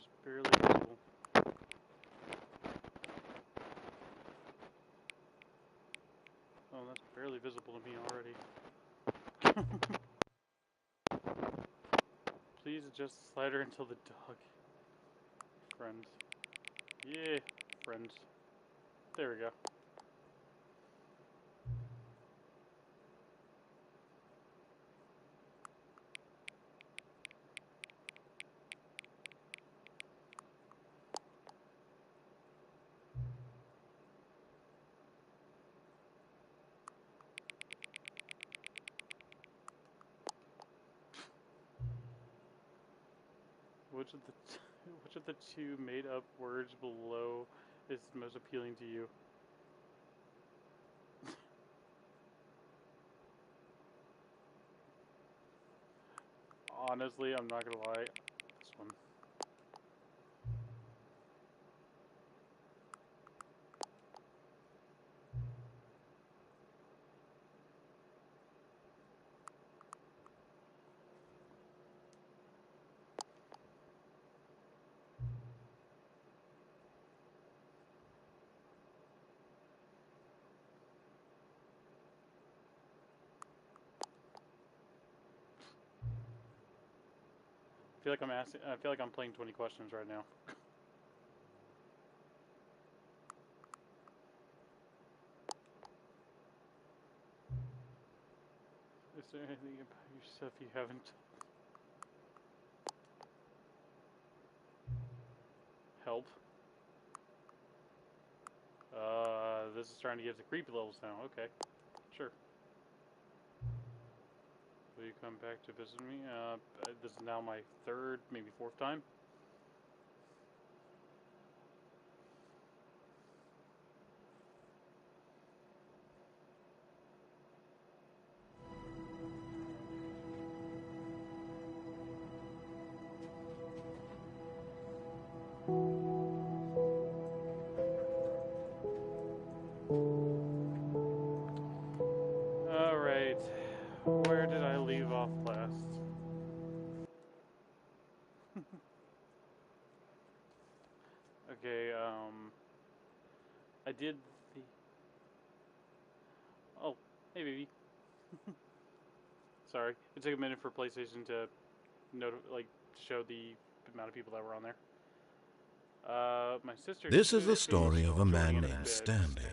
just barely visible. Oh, that's barely visible to me already. Please adjust the slider until the dog. Friends. Yeah, friends. There we go. Which of the two made-up words below is most appealing to you? Honestly, I'm not gonna lie. This one. I feel like I'm playing 20 questions right now. Is there anything about yourself you haven't help? This is starting to get to creepy levels now. Okay, sure. Will you come back to visit me? This is now my third, maybe fourth time. Alright, where did I leave off last? Okay, I did the... Oh, hey baby. Sorry, it took a minute for PlayStation to show the amount of people that were on there. My sister... This is the story of a man named Stanley.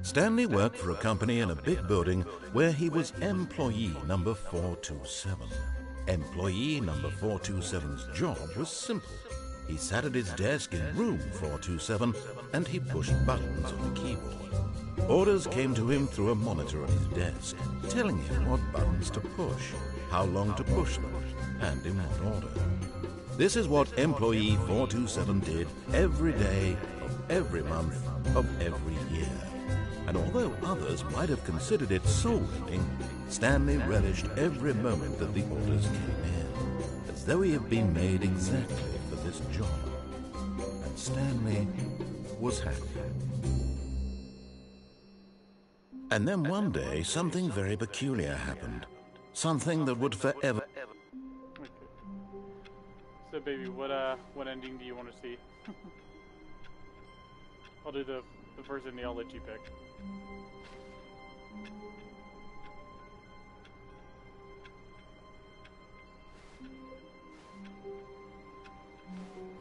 Stanley worked for a company in a big building where he was employee number 427. Employee number 427's job was simple. He sat at his desk in room 427 and he pushed buttons on the keyboard. Orders came to him through a monitor on his desk, telling him what buttons to push, how long to push them, and in what order. This is what employee 427 did every day of every month of every year. And although others might have considered it soul-rending, Stanley relished every moment that the orders came in, as though he had been made exactly for this job. And Stanley was happy. And then one day, something very peculiar happened. Something that would forever... Okay. So baby, what ending do you want to see? I'll do the first ending, I'll let you pick.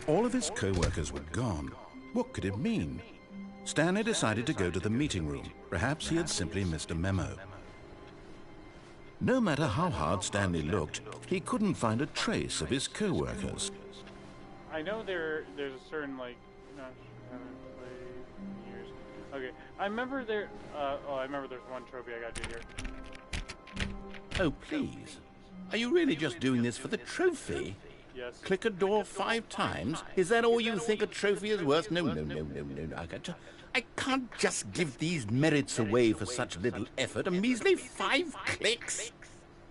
All of his co-workers were gone. What could it mean? Stanley decided to go to the meeting room. Perhaps he had simply missed a memo. No matter how hard Stanley looked, he couldn't find a trace of his co-workers. I know there's a certain, like, haven't played in years. Okay, I remember I remember there's one trophy I got to here. Oh, please. Are you really just doing this for the trophy? Yes. Click a door 5 times? Is that all you think a trophy is worth? No. I can't just give these merits away for such little effort. A measly 5 clicks?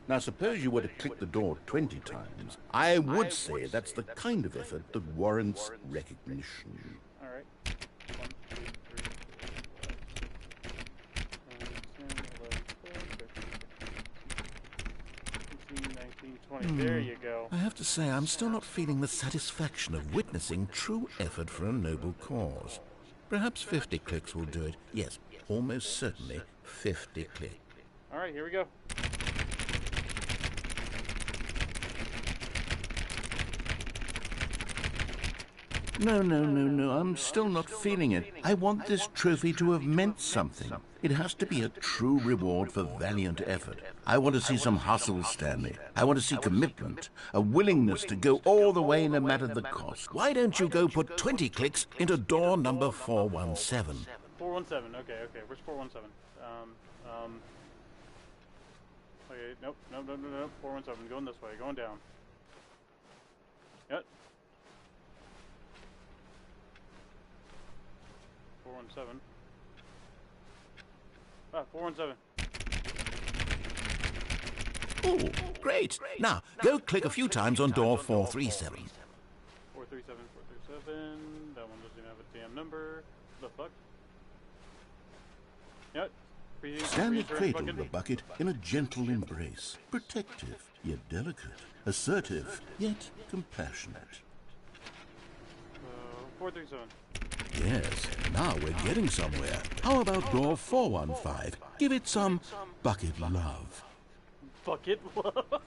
Now, suppose you were to click the door 20 times. I would say that's the kind of effort that warrants recognition. All right. 1, 2, 3, 4, 5, 10, 11, 12, 13, 14, 15, 19, 20. There you go. I have to say, I'm still not feeling the satisfaction of witnessing true effort for a noble cause. Perhaps 50 clicks will do it. Yes, almost certainly 50 clicks. All right, here we go. No, I'm still not feeling it. I want this trophy to have meant something. It has to be a true reward for valiant effort. I want to see some hustle, Stanley. I want to see commitment, a willingness to go all the way no matter the cost. Why don't you go put 20 clicks into door number 417? 417, okay. Where's 417? Okay, nope. 417, going this way, going down. Yep. 417. Ah, 417. Oh, great. Now, go click a few times on door 437. 437. That one doesn't even have a damn number. The fuck? Yep. Stanley cradled the bucket in a gentle embrace, protective, yet delicate, assertive, yet compassionate. 437. Yes, now we're getting somewhere. How about door 415? Give it some bucket love. Bucket love?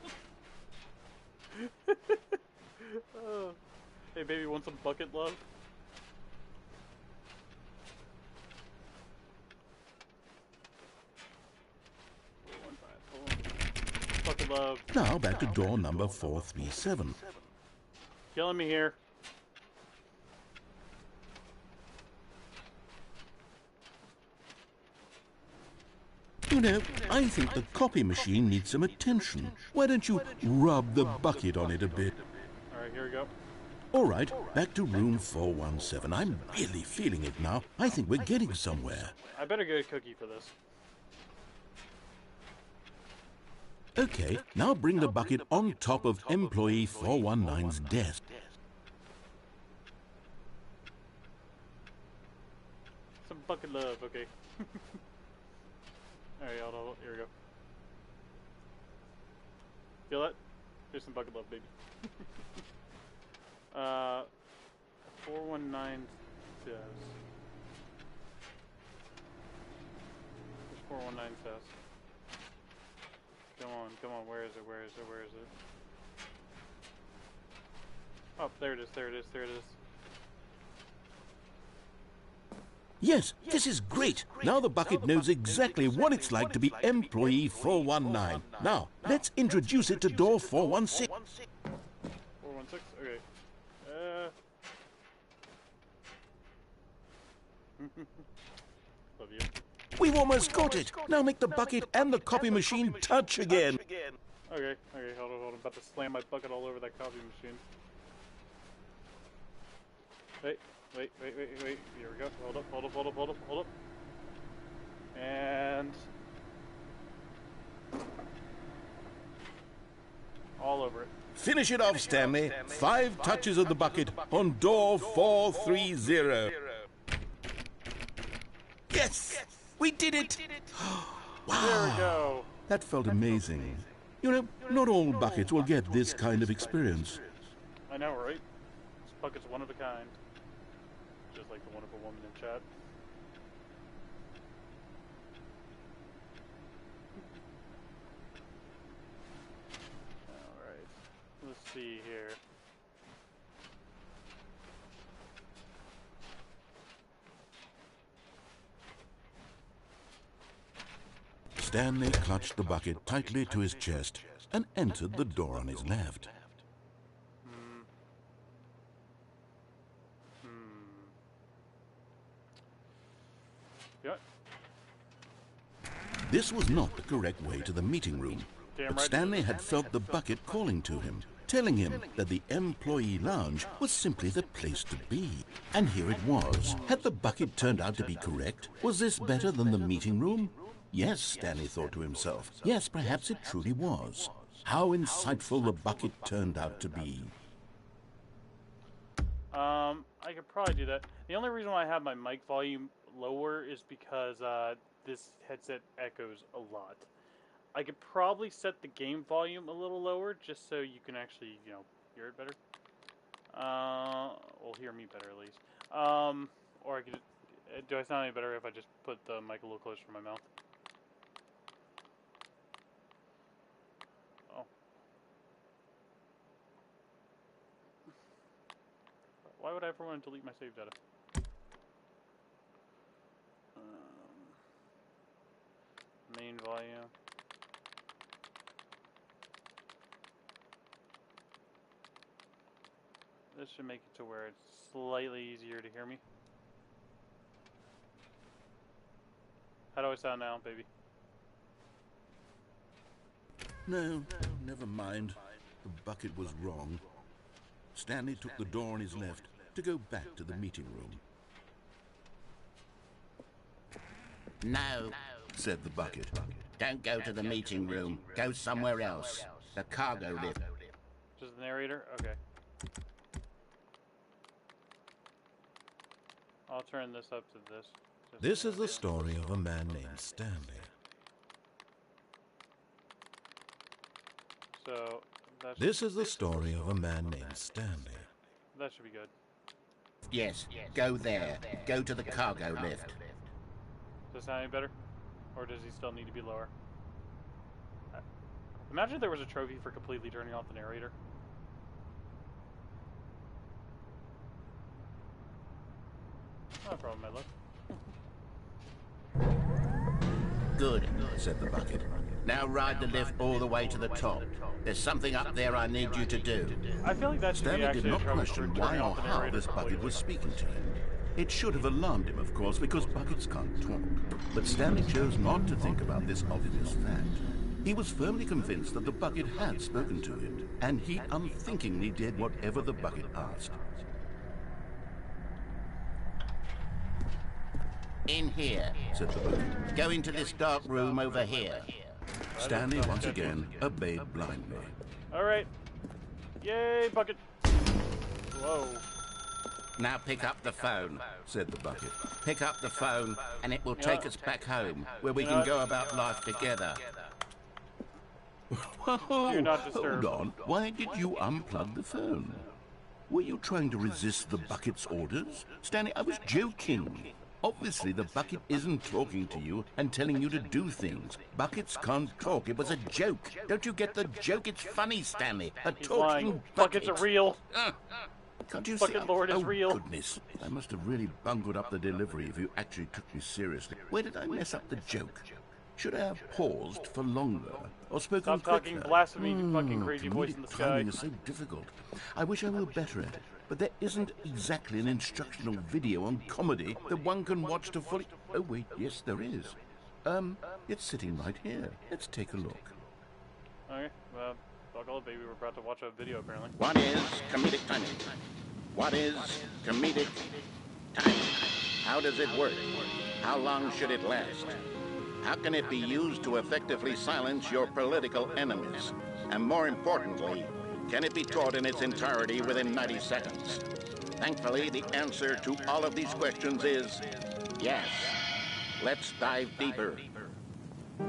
Oh. Hey, baby, want some bucket love? Bucket love. Now back to door number 437. Killing me here. You know, I think the copy machine needs some attention. Why don't you rub the bucket on it a bit? Alright, here we go. All right, back to room 417. I'm really feeling it now. I think we're getting somewhere. I better get a cookie for this. Okay, now bring the bucket on top of employee 419's desk. Some bucket love, okay. Alright, hold on, here we go. Feel that? Here's some bucket love, baby. 419 says. Where's 419 says? Come on, where is it? Oh, there it is. Yes, this is great. Now the bucket knows exactly what it's like to be employee 419. Now, let's introduce it to door 416. 416, okay. Love you. We've almost got it. Now make the bucket and the copy machine touch again. Okay, hold on. I'm about to slam my bucket all over that copy machine. Wait. Here we go. Hold up. And... all over it. Finish it off, Stanley. 5 touches of the bucket on door 430. Yes! We did it! Wow! There we go. That felt amazing. You know, not all buckets will get this kind of experience. I know, right? This bucket's one of a kind. Just like the wonderful woman in chat. Alright. Let's see here. Stanley clutched the bucket tightly to his chest and entered the door on his left. Yep. This was not the correct way to the meeting room, Damn but right. Stanley had felt the bucket calling to him, telling him that the employee lounge was simply the place to be. And here it was. Had the bucket turned out to be correct? Was this better than the meeting room? Yes, Stanley thought to himself. Yes, perhaps it truly was. How insightful the bucket turned out to be. I could probably do that. The only reason why I have my mic volume lower is because this headset echoes a lot. I could probably set the game volume a little lower just so you can actually, you know, hear it better. Well, hear me better at least. Or I could. Do I sound any better if I just put the mic a little closer to my mouth? Oh. Why would I ever want to delete my save data? Main volume. This should make it to where it's slightly easier to hear me. How do I sound now, baby? No, never mind. The bucket was wrong. Stanley took the door on his left to go back to the meeting room. No, Said the bucket. don't go to the meeting room. Go somewhere else. The cargo lift. Just the narrator? Okay. I'll turn this up to this. This is the story of a man named Stanley. So, This is the story of a man named Stanley. that should be good. Yes, go there. Go to the cargo lift. Does it sound any better? Or does he still need to be lower? Imagine if there was a trophy for completely turning off the narrator. Not a problem, my luck. Good, said the bucket. Now ride the lift all the way to the top. There's something up there I need you to do. I feel like that should be Stanley actually did not a trophy question for why turning or off the how narrator this bucket completely. was speaking to him. It should have alarmed him, of course, because buckets can't talk. But Stanley chose not to think about this obvious fact. He was firmly convinced that the bucket had spoken to him, and he unthinkingly did whatever the bucket asked. In here. Said the bucket. Go into this dark room over here. Stanley once again obeyed blindly. Alright. Yay, bucket. Whoa. Now pick up the phone. Said the bucket. Pick up the phone, and it will take us back home, where we You can know- go about life together. Do not disturb. Hold on. Why did you unplug the phone? Were you trying to resist the bucket's orders? Stanley, I was joking. Obviously, the bucket isn't talking to you and telling you to do things. Buckets can't talk. It was a joke. Don't you get the joke? It's funny, Stanley. A He's talking lying. bucket. Buckets are real. Can't you Bucket see? Lord is oh, real. Goodness. I must have really bungled up the delivery if you actually took me seriously. Where did I mess up the joke? Should I have paused for longer or spoken Stop talking quicker? blasphemy, you fucking crazy voice in the Comedic sky. timing is so difficult. I wish I were better at it, but there isn't exactly an instructional video on comedy that one can watch to fully... Oh, wait, yes, there is. It's sitting right here. Let's take a look. Okay, well, buckle up, baby. We're about to watch a video, apparently. What is comedic timing? What is comedic timing? How does it work? How long should it last? How can it be used to effectively silence your political enemies? And more importantly, can it be taught in its entirety within 90 seconds? Thankfully, the answer to all of these questions is yes. Let's dive deeper.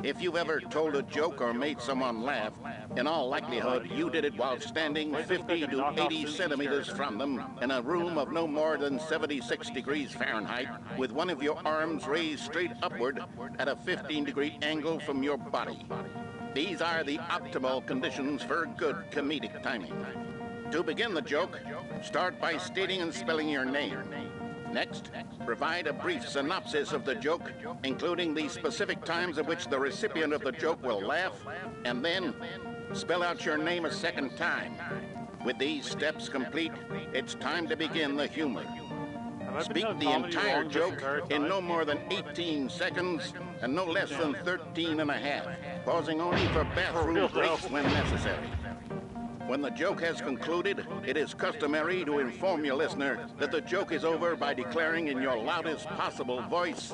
If you've ever told a joke or made someone laugh, in all likelihood, you did it while standing 50 to 80 centimeters from them in a room of no more than 76 degrees Fahrenheit, with one of your arms raised straight upward at a 15-degree angle from your body. These are the optimal conditions for good comedic timing. To begin the joke, start by stating and spelling your name. Next, provide a brief synopsis of the joke, including the specific times at which the recipient of the joke will laugh, and then spell out your name a second time. With these steps complete, it's time to begin the humor. Have I been Speak doing the comedy entire wrong this joke entire in time? no more than 18 seconds and no less than 13 and a half, pausing only for bathroom real, breaks though. when necessary. When the joke has concluded, it is customary to inform your listener that the joke is over by declaring in your loudest possible voice,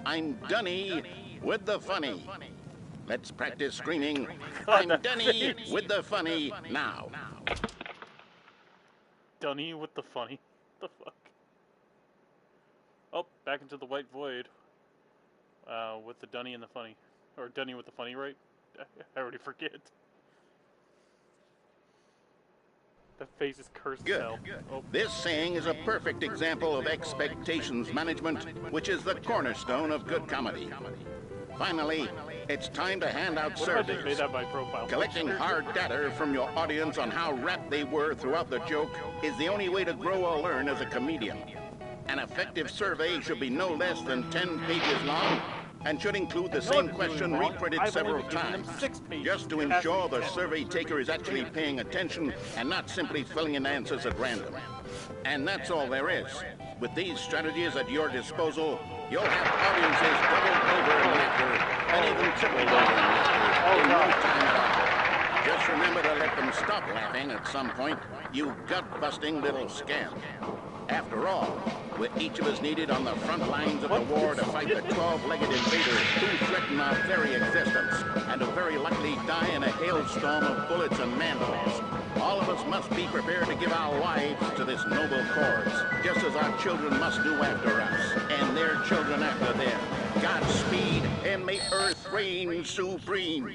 "I'm Dunny with the funny." Let's practice screaming, "I'm that Dunny face. with the funny" now. Dunny with the funny. The fuck? Oh, back into the white void. With the Dunny and the funny. Or Dunny with the funny, right? I already forget. The face is cursed Good. hell. Oh. This saying is a perfect example of expectations management, which is the cornerstone of good comedy. Finally, it's time to hand out What if I just made surveys. that my profile Collecting picture? hard data from your audience on how rapt they were throughout the joke is the only way to grow or learn as a comedian. An effective survey should be no less than 10 pages long and should include the same question reprinted several times, just to ensure the survey taker is actually paying attention and not simply filling in answers at random. And that's all there is. With these strategies at your disposal, you'll have audiences doubled over in laughter and even tripled over in laughter in no time at all. Just remember to let them stop laughing at some point, you gut-busting little scamp. After all, we're each of us needed on the front lines of the war to fight the 12-legged invaders who threaten our very existence and who very likely die in a hailstorm of bullets and manholes. All of us must be prepared to give our lives to this noble cause, just as our children must do after us, and their children after them. Godspeed, and may Earth reign supreme.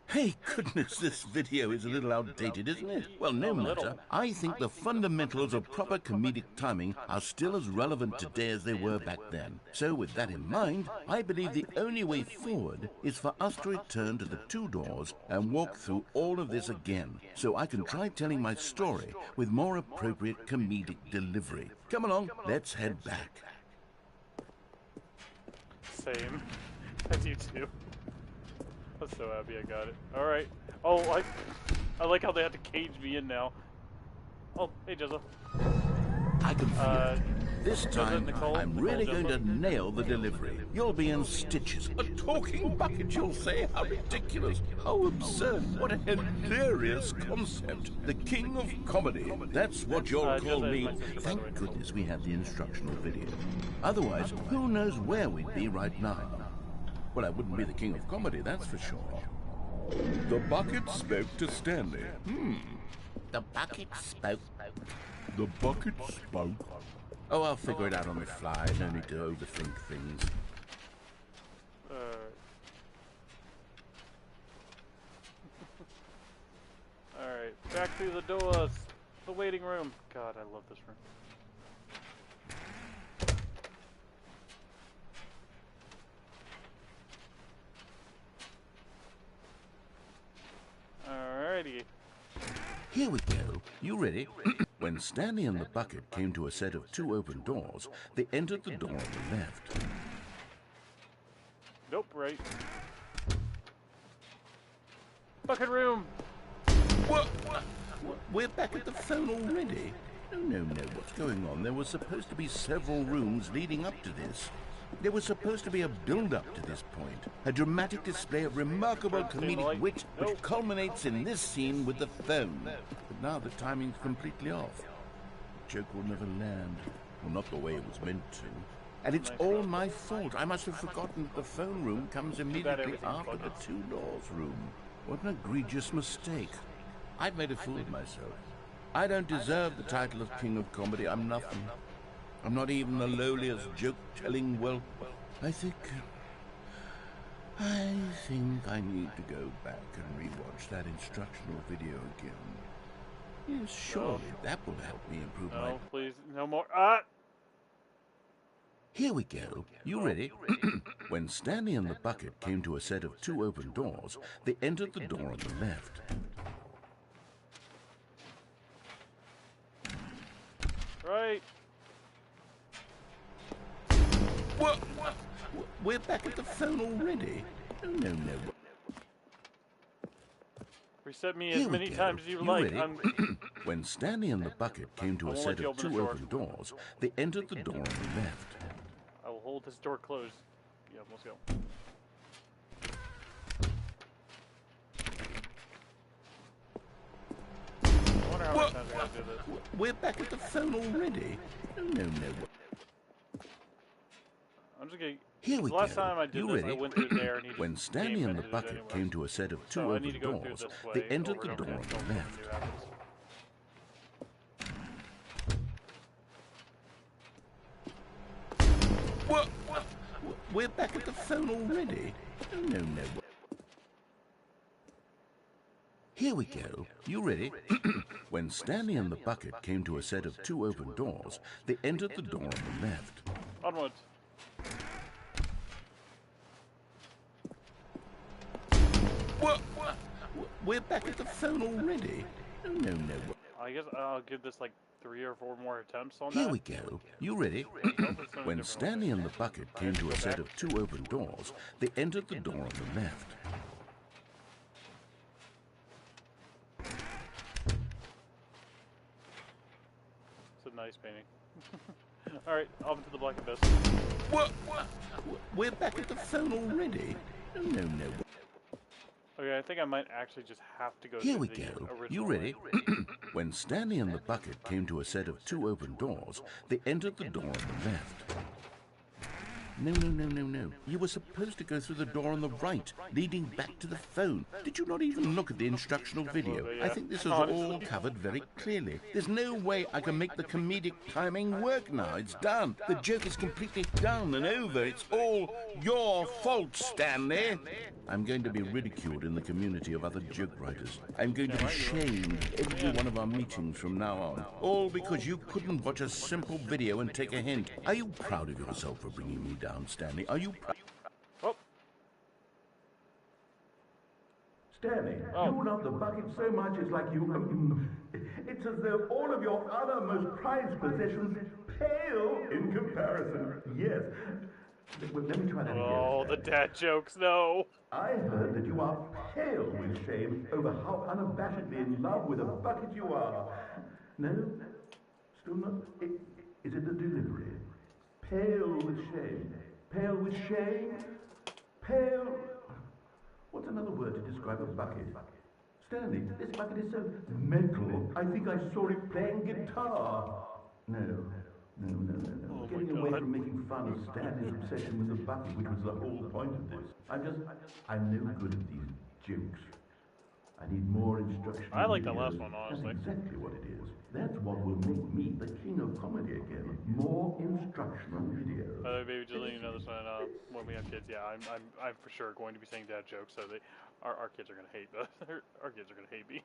Hey, goodness, this video is a little outdated, isn't it? Well, no matter. I think the fundamentals of proper comedic timing are still as relevant today as they were back then. So with that in mind, I believe the only way forward is for us to return to the two doors and walk through all of this again, so I can try telling my story with more appropriate comedic delivery. Come along, let's head back. Same. As you too. I'm so happy I got it. Alright. Oh, I like how they have to cage me in now. Oh, hey, Jezza. I can feel it. This time, Nicole, I'm really Jezza. going to nail the delivery. You'll be in stitches. A talking bucket, you'll say? How ridiculous. How absurd. What a hilarious concept. The king of comedy. That's what you'll call Jezza is me. my sister, by the way, Thank Nicole. goodness we have the instructional video. Otherwise, who knows where we'd be right now. Well, I wouldn't be the king of comedy, that's for sure. The bucket spoke to Stanley. The bucket spoke. The bucket spoke. Oh, I'll figure it out on the fly. No need to overthink things. Alright, back through the doors. The waiting room. God, I love this room. Alrighty. Here we go. You ready? When Stanley and the bucket came to a set of two open doors, they entered the door on the left. Nope, right. Bucket room! What? We're back at the phone already? No. What's going on? There was supposed to be several rooms leading up to this. There was supposed to be a build-up to this point. A dramatic display of remarkable comedic wit which culminates in this scene with the phone. But now the timing's completely off. The joke will never land. Well, not the way it was meant to. And it's all my fault. I must have forgotten that the phone room comes immediately after the two doors room. What an egregious mistake. I've made a fool of myself. I don't deserve the title of King of Comedy. I'm nothing. I'm not even the lowliest joke-telling whelp. I think I need to go back and rewatch that instructional video again. Yes, surely that will help me improve my... No, please, no more. Ah! Here we go. You ready? When Stanley and the bucket came to a set of two open doors, they entered the door on the left. Right. What? We're back at the phone already? No. Reset me as many times as you like. When Stanley and the bucket came to a set of two open doors, they entered the door on the left. I will hold this door closed. Yeah, let's go. I wonder how many times I gotta do this. We're back at the phone already? No. I'm just gonna... Here we last go. time I did this, I went through there and he just When Stanley and the bucket came to a set of two open doors, they entered the door on the left. we're back at the phone already? No. Here we go. You ready? When Stanley and the bucket came to a set of 2 open doors, they entered the door on the left. Onwards. What? We're back at the phone already? No. I guess I'll give this like 3 or 4 more attempts on Here that. we go. You ready? When Stanley and the bucket came to a set of 2 open doors, they entered the door on the left. It's a nice painting. Alright, off into the black abyss. What? We're back at the phone already? No. Okay, I think I might actually just have to go Here to we the go. original You ready? way. When Stanley and the bucket came to a set of 2 open doors, they entered the door on the left. No. You were supposed to go through the door on the right, leading back to the phone. Did you not even look at the instructional video? I think this is all covered very clearly. There's no way I can make the comedic timing work now. It's done. The joke is completely done and over. It's all your fault, Stanley. I'm going to be ridiculed in the community of other joke writers. I'm going to be shamed every one of our meetings from now on. All because you couldn't watch a simple video and take a hint. Are you proud of yourself for bringing me down, Stanley? Are you proud? Oh. Stanley, you love the bucket so much it's like you... it's as though all of your other most prized possessions pale in comparison. Yes. Well, let me try that again. Oh, the dad jokes, no. I heard that you are pale with shame over how unabashedly in love with a bucket you are. No? Still not? Is it the delivery? Pale with shame. Pale with shame? Pale... What's another word to describe a bucket? Stanley, this bucket is so metal, I think I saw it playing guitar. No. Oh, Getting away from making fun of Stanley's obsession with the bucket, which was the whole point of this. I'm no good at these jokes. I need more instruction. I like that last one, honestly. That's exactly what it is. That's what will make me the king of comedy again. More instructional videos. Maybe just letting you know this one. When we have kids, yeah, I'm for sure going to be saying dad jokes. So our kids are gonna hate us. Our kids are gonna hate me.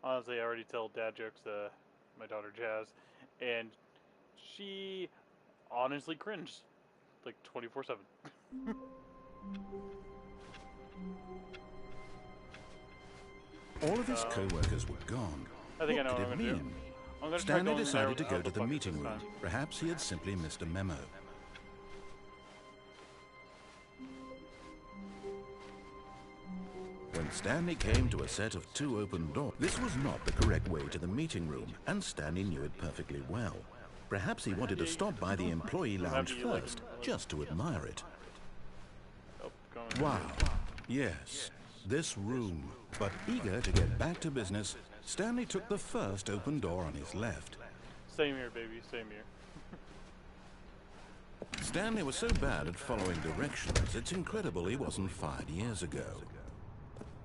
Honestly, I already tell dad jokes to my daughter Jazz, and she honestly cringed like 24/7. All of his co-workers were gone. I think I know What what did I'm it gonna do. mean? I'm gonna try Stanley going there decided to without go to the bucket meeting this room. time. Perhaps he had simply missed a memo. When Stanley came to a set of 2 open doors, this was not the correct way to the meeting room, and Stanley knew it perfectly well. Perhaps he wanted to stop by the employee lounge first, just to admire it. Oh, going Wow. Yes, this room. But eager to get back to business, Stanley took the first open door on his left. Same here, baby. Same here. Stanley was so bad at following directions, it's incredible he wasn't fired years ago.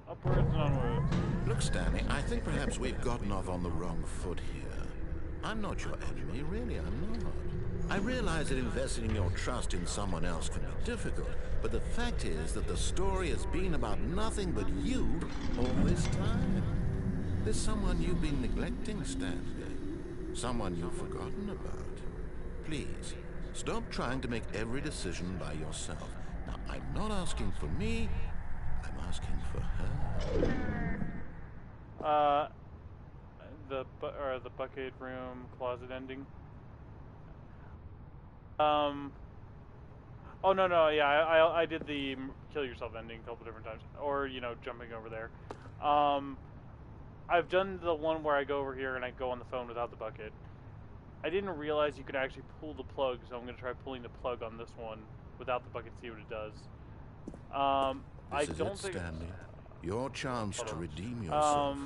Upwards and onwards. Look, Stanley, I think perhaps we've gotten off on the wrong foot here. I'm not your enemy, really, I'm not. I realize that investing your trust in someone else can be difficult, but the fact is that the story has been about nothing but you all this time. There's someone you've been neglecting, Stanley. Someone you've forgotten about. Please, stop trying to make every decision by yourself. Now, I'm not asking for me, I'm asking for her. The bucket room closet ending. Oh no, yeah, I did the kill yourself ending a couple different times, or jumping over there. I've done the one where I go over here and I go on the phone without the bucket. I didn't realize you could actually pull the plug, so I'm gonna try pulling the plug on this one without the bucket, see what it does. This is it, Stanley. Your chance to redeem yourself.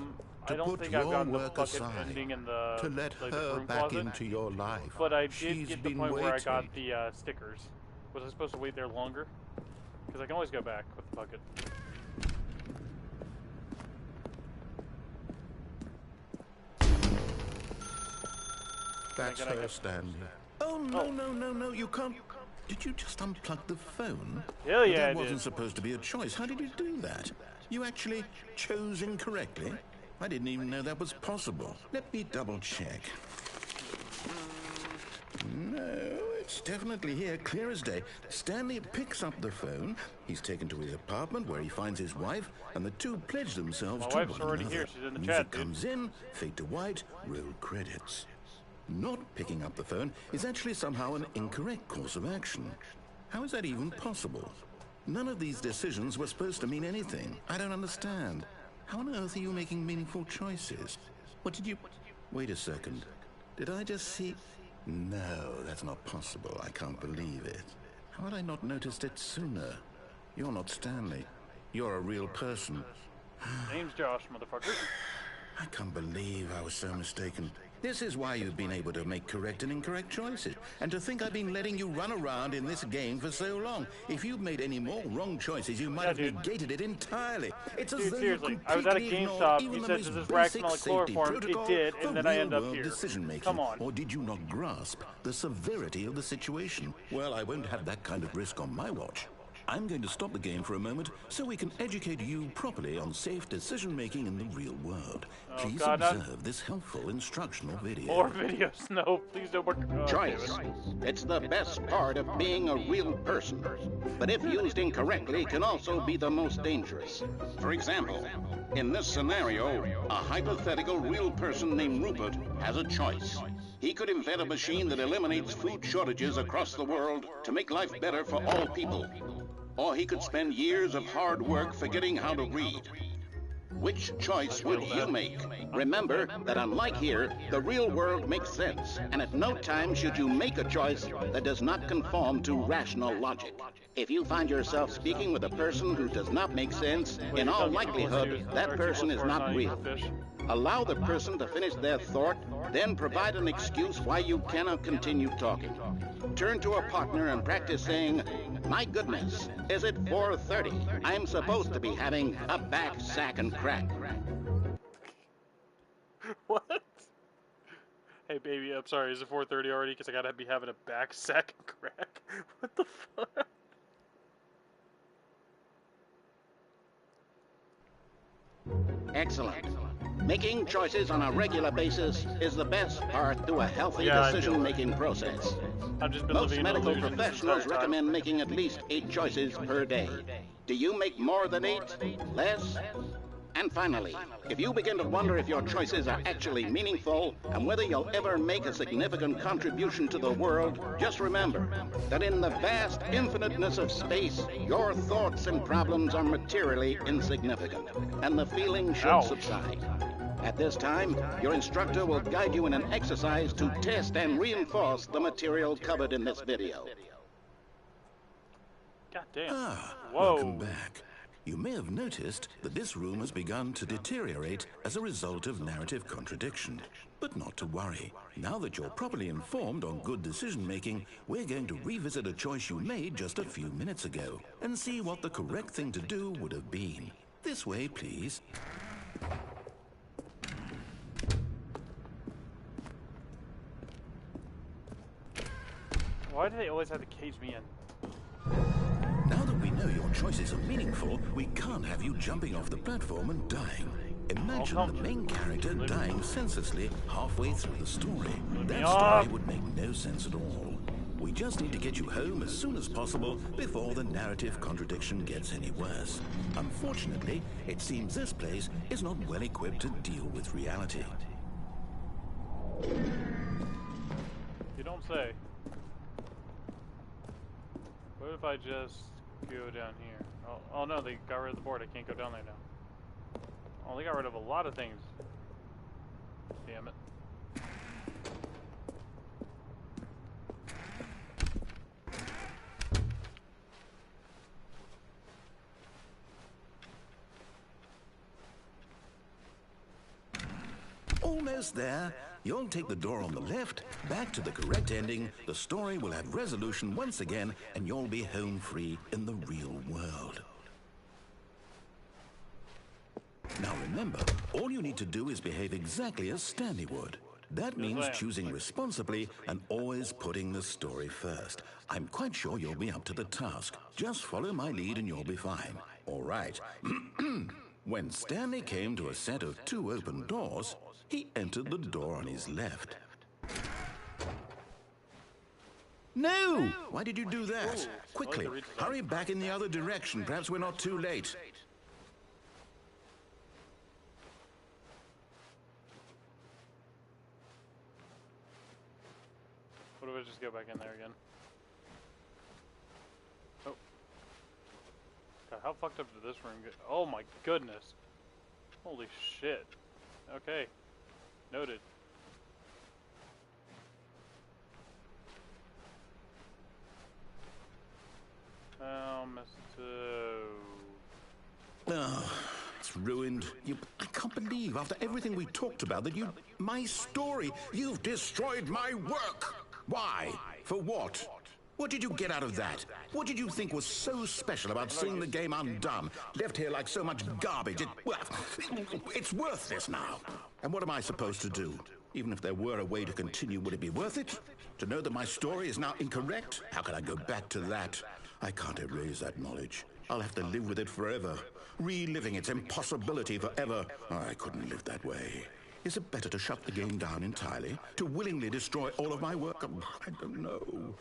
I To don't put think I've your gotten the work bucket aside. ending in the To let like the her broom back closet, into your life. but I did She's get the been point where I got waiting. the stickers. Was I supposed to wait there longer? Because I can always go back with the bucket. That's Can I her, get... Stanley. Oh, no, you can't. Did you just unplug the phone? Hell yeah, That I wasn't did. supposed to be a choice. How did you do that? You actually chose incorrectly? I didn't even know that was possible. Let me double check. No, it's definitely here, clear as day. Stanley picks up the phone. He's taken to his apartment where he finds his wife, and the two pledge themselves My to wife's one already another. here. She's in the Music chat, dude. comes in, fade to white, roll credits. Not picking up the phone is actually somehow an incorrect course of action. How is that even possible? None of these decisions were supposed to mean anything. I don't understand. How on earth are you making meaningful choices? What did you... Wait a second. Did I just see... No, that's not possible. I can't believe it. How had I not noticed it sooner? You're not Stanley. You're a real person. Name's Josh, motherfucker. I can't believe I was so mistaken. This is why you've been able to make correct and incorrect choices. And to think I've been letting you run around in this game for so long. If you'd made any more wrong choices, you might have negated it entirely. It's as Dude, though seriously, you I was at a completely ignored GameStop. even You the said, most does this rack basic smell like safety chloroform? It protocol did, for and then I end up real-world here. decision-making. Come on. Or did you not grasp the severity of the situation? Well, I won't have that kind of risk on my watch. I'm going to stop the game for a moment so we can educate you properly on safe decision-making in the real world. Please observe this helpful instructional video. More videos. No, please don't work. Oh, Choice. It's the best part of being a real person. But if used incorrectly, can also be the most dangerous. For example, in this scenario, a hypothetical real person named Rupert has a choice. He could invent a machine that eliminates food shortages across the world to make life better for all people. Or he could spend years of hard work forgetting how to read. Which choice would you make? Remember that unlike here, the real world makes sense, and at no time should you make a choice that does not conform to rational logic. If you find yourself speaking with a person who does not make sense, in all likelihood, that person is not real. Allow the person to finish their thought, then provide an excuse why you cannot continue talking. Turn to a partner and practice saying, "My goodness, is it 4:30? I'm supposed to be having a back, sack, and crack." What? Hey, baby, I'm sorry. Is it 4:30 already? Because I gotta be having a back sack and crack. What the fuck? Excellent. Making choices on a regular basis is the best part to a healthy decision-making process. I've just been Most living in medical illusion this professionals entire time. recommend making at least 8 choices per day. Do you make more than 8? Less? And finally, if you begin to wonder if your choices are actually meaningful and whether you'll ever make a significant contribution to the world, just remember that in the vast infiniteness of space, your thoughts and problems are materially insignificant, and the feeling should subside. At this time, your instructor will guide you in an exercise to test and reinforce the material covered in this video. God damn. Whoa. Welcome back. You may have noticed that this room has begun to deteriorate as a result of narrative contradiction. But not to worry. Now that you're properly informed on good decision-making, we're going to revisit a choice you made just a few minutes ago and see what the correct thing to do would have been. This way, please. Why do they always have to cage me in? Now that we know your choices are meaningful, we can't have you jumping off the platform and dying. Imagine the main character dying senselessly halfway through the story. That story would make no sense at all. We just need to get you home as soon as possible before the narrative contradiction gets any worse. Unfortunately, it seems this place is not well equipped to deal with reality. You don't say. What if I just go down here? Oh no, they got rid of the board. I can't go down there now. Oh, they got rid of a lot of things. Damn it. Almost there. You'll take the door on the left, back to the correct ending, the story will have resolution once again, and you'll be home free in the real world. Now remember, all you need to do is behave exactly as Stanley would. That means choosing responsibly and always putting the story first. I'm quite sure you'll be up to the task. Just follow my lead and you'll be fine. All right. When Stanley came to a set of 2 open doors, he entered the door on his left. No! Why did you do that? Quickly, hurry back in the other direction. Perhaps we're not too late. What if I just go back in there again? Oh. God, how fucked up did this room get? Oh my goodness. Holy shit. Okay. Noted. Oh, it's ruined. I can't believe, after everything we talked about, that you... My story! You've destroyed my work! Why? For what? What did you get out of that? What did you think was so special about seeing the game undone? Left here like so much garbage. It's worthless now. And what am I supposed to do? Even if there were a way to continue, would it be worth it? To know that my story is now incorrect? How can I go back to that? I can't erase that knowledge. I'll have to live with it forever. Reliving its impossibility forever. I couldn't live that way. Is it better to shut the game down entirely? To willingly destroy all of my work? I don't know.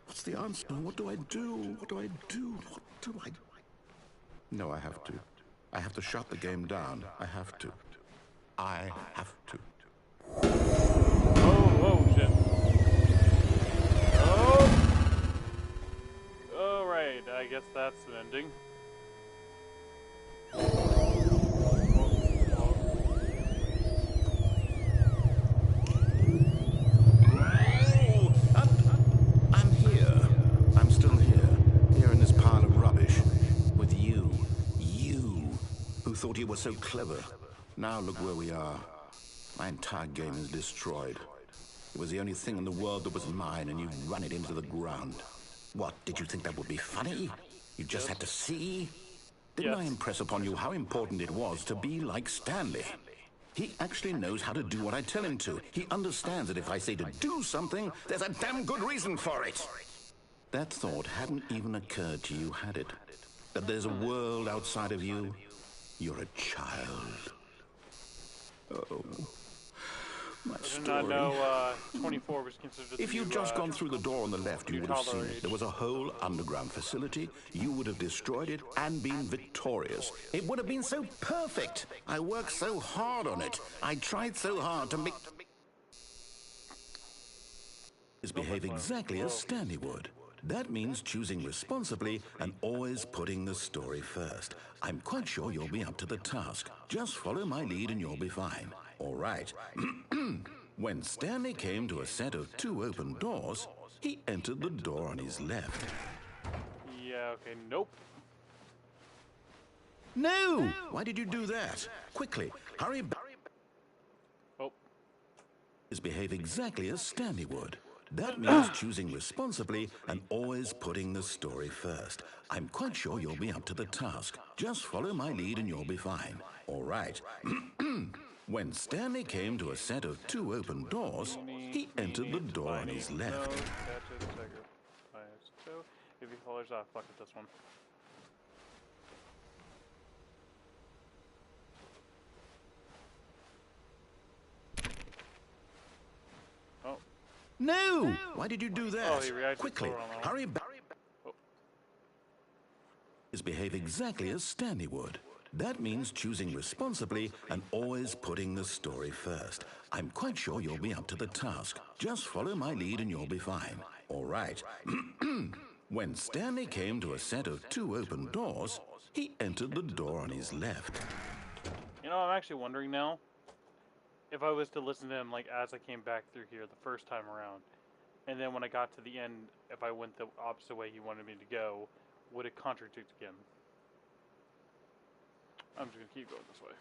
What's the answer? What do I do? What do I do? What do I... No, I have to. I have to shut the game down. I have to. I have to. Oh, shit. Oh! Alright, I guess that's an ending. I'm here. I'm still here. Here in this pile of rubbish. With you. You. Who thought you were so clever. Now look where we are. My entire game is destroyed. It was the only thing in the world that was mine, and you run it into the ground. What, did you think that would be funny? You just had to see? Didn't I impress upon you how important it was to be like Stanley? He actually knows how to do what I tell him to. He understands that if I say to do something, there's a damn good reason for it. That thought hadn't even occurred to you, had it? That there's a world outside of you? You're a child. Oh, my story. I did not know 24 was considered. If you'd just gone through the door on the left, you would have seen it. There was a whole underground facility. You would have destroyed it and been victorious. It would have been so perfect. I worked so hard on it. I tried so hard to make... Behave exactly as Stanley would. That means choosing responsibly and always putting the story first. I'm quite sure you'll be up to the task. Just follow my lead and you'll be fine. All right. When Stanley came to a set of 2 open doors, he entered the door on his left. Yeah, okay, nope. No! Why did you do that? Quickly, hurry back. Oh. Behave exactly as Stanley would. That means choosing responsibly and always putting the story first. I'm quite sure you'll be up to the task. Just follow my lead and you'll be fine. All right. When Stanley came to a set of 2 open doors, he entered the door on his left. If he hollers off, fuck it, this one. Oh. No! Why did you do that? Oh, he reacted. Quickly, hurry back. Oh. Behave exactly as Stanley would. That means choosing responsibly and always putting the story first. I'm quite sure you'll be up to the task. Just follow my lead and you'll be fine. All right. When Stanley came to a set of 2 open doors, he entered the door on his left. You know, I'm actually wondering now, if I was to listen to him, like, as I came back through here the first time around, and then when I got to the end, if I went the opposite way he wanted me to go, would it contradict again? I'm just gonna keep going this way.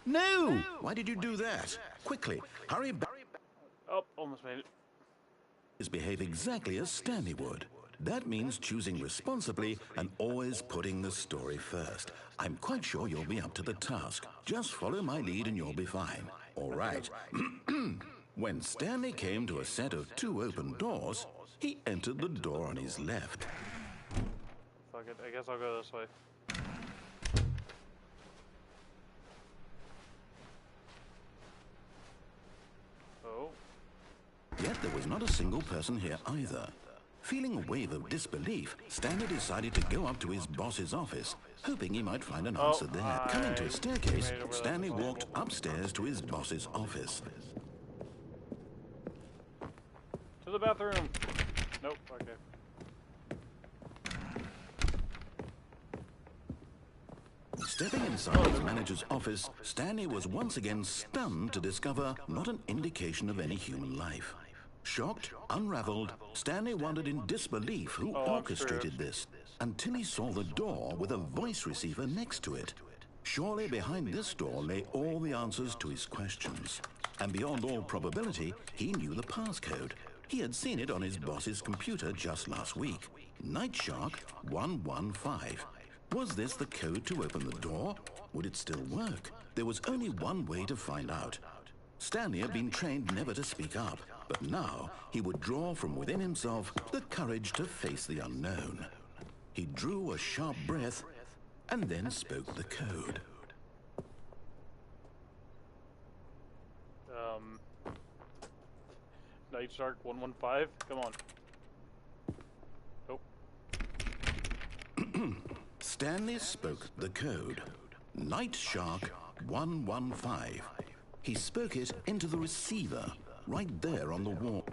No! Why did you do that? Quickly, hurry back. Oh, almost made it. Behave exactly as Stanley would. That means choosing responsibly and always putting the story first. I'm quite sure you'll be up to the task. Just follow my lead and you'll be fine. All right. When Stanley came to a set of 2 open doors, he entered the door on his left. Fuck it, I guess I'll go this way. Oh. Yet there was not a single person here either. Feeling a wave of disbelief, Stanley decided to go up to his boss's office, hoping he might find an answer there. Coming to a staircase, Stanley walked upstairs to his boss's office. To the bathroom! Nope, okay. Stepping inside his manager's office, Stanley was once again stunned to discover not an indication of any human life. Shocked, unraveled, Stanley wondered in disbelief who orchestrated this, until he saw the door with a voice receiver next to it. Surely behind this door lay all the answers to his questions. And beyond all probability, he knew the passcode. He had seen it on his boss's computer just last week. Night Shark 115. Was this the code to open the door? Would it still work? There was only one way to find out. Stanley had been trained never to speak up, but now he would draw from within himself the courage to face the unknown. He drew a sharp breath and then spoke the code. Night Shark 115? Come on. Oh. Stanley spoke the code. Night Shark 115. He spoke it into the receiver, right there on the wall.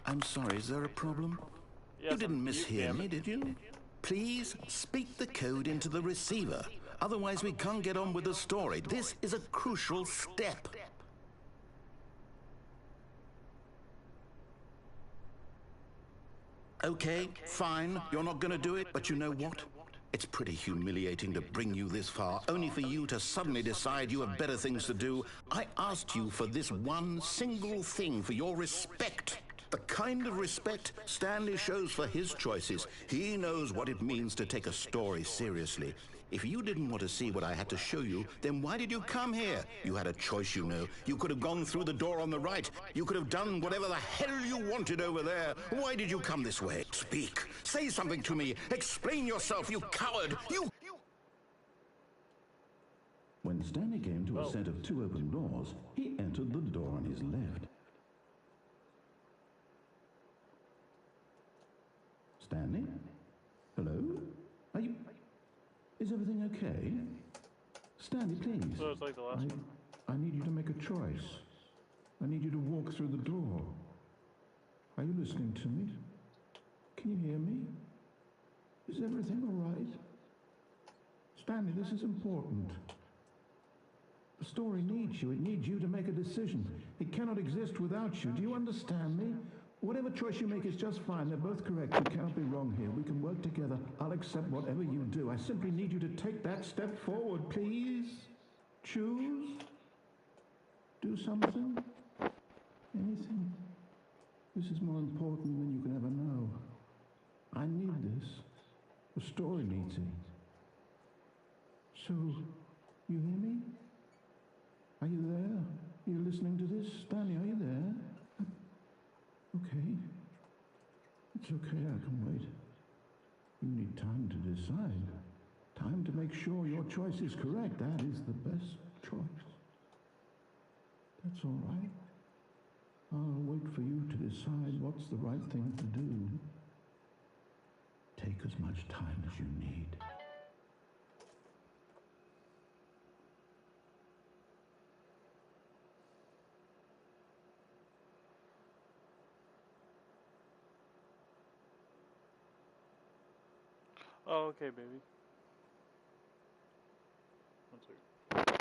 I'm sorry, is there a problem? Yes, You didn't mishear me, did you? Please speak the code into the receiver. Otherwise, we can't get on with the story. This is a crucial step. Okay, fine, you're not gonna do it, but you know what? It's pretty humiliating to bring you this far, only for you to suddenly decide you have better things to do. I asked you for this one single thing, for your respect. The kind of respect Stanley shows for his choices. He knows what it means to take a story seriously. If you didn't want to see what I had to show you, then why did you come here? You had a choice, you know. You could have gone through the door on the right. You could have done whatever the hell you wanted over there. Why did you come this way? Speak. Say something to me. Explain yourself, you coward. You... When Stanley came to a set of 2 open doors, he entered the door on his left. Stanley? Hello? Are you... Is everything okay? Stanley, please. So it's like the last one. I need you to make a choice. I need you to walk through the door. Are you listening to me? Can you hear me? Is everything all right? Stanley, this is important. The story needs you. It needs you to make a decision. It cannot exist without you. Do you understand me? Whatever choice you make is just fine. They're both correct. You cannot be wrong here. We can work together. I'll accept whatever you do. I simply need you to take that step forward, please. Choose. Do something. Anything. This is more important than you can ever know. I need this. The story needs it. So, you hear me? Are you there? Are you listening to this? Stanley, are you there? Okay. It's okay, I can wait. You need time to decide. Time to make sure your choice is correct. That is the best choice. That's all right. I'll wait for you to decide what's the right thing to do. Take as much time as you need. Oh, okay, baby. One second.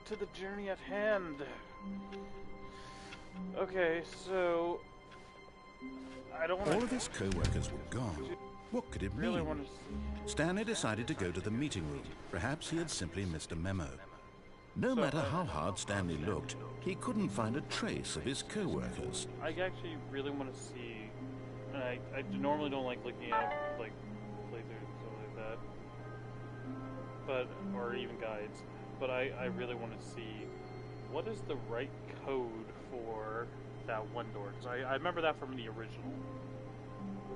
to the journey at hand. Okay, so I don't want All of his co-workers were gone. What could it really mean? want to. Stanley decided to go to the meeting room. Perhaps he had simply missed a memo. No matter how hard Stanley looked, he couldn't find a trace of his co-workers. I actually really want to see, and I normally don't like looking at like playthroughs and stuff like that, but or even guides. But I really want to see what is the right code for that one door, because I remember that from the original.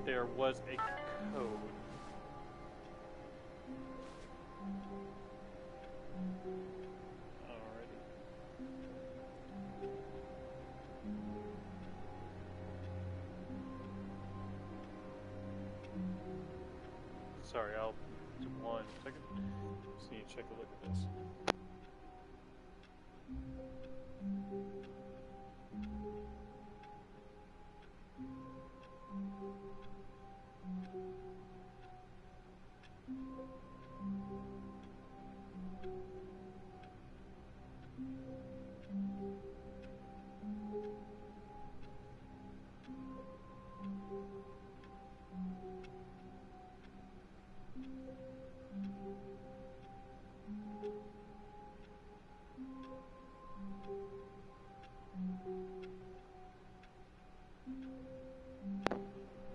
There was a code. Alrighty. Sorry, I'll do 1 second. Just need to check a look at this.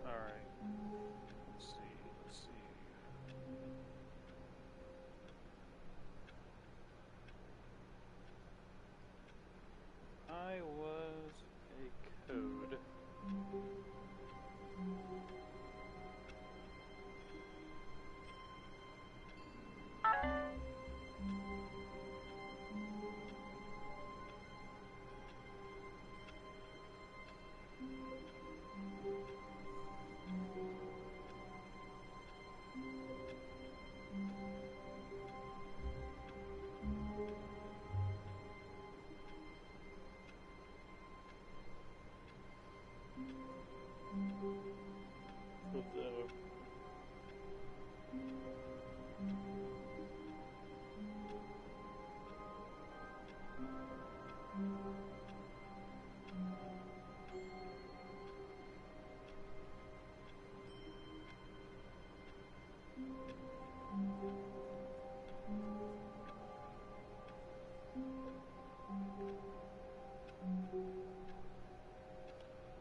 Alright. Let's see. I was a code. With the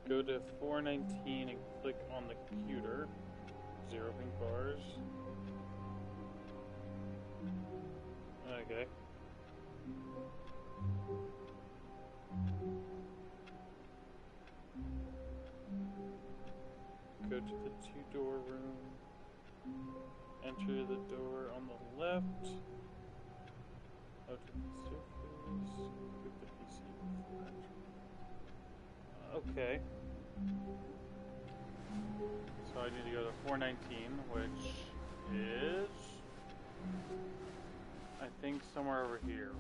go to 419 and click on the computer. 0 pink bars. Okay. Go to the 2-door room. Enter the door on the left. Out to the surface. Click the PC. Okay. So I need to go to 419, which is, I think, somewhere over here.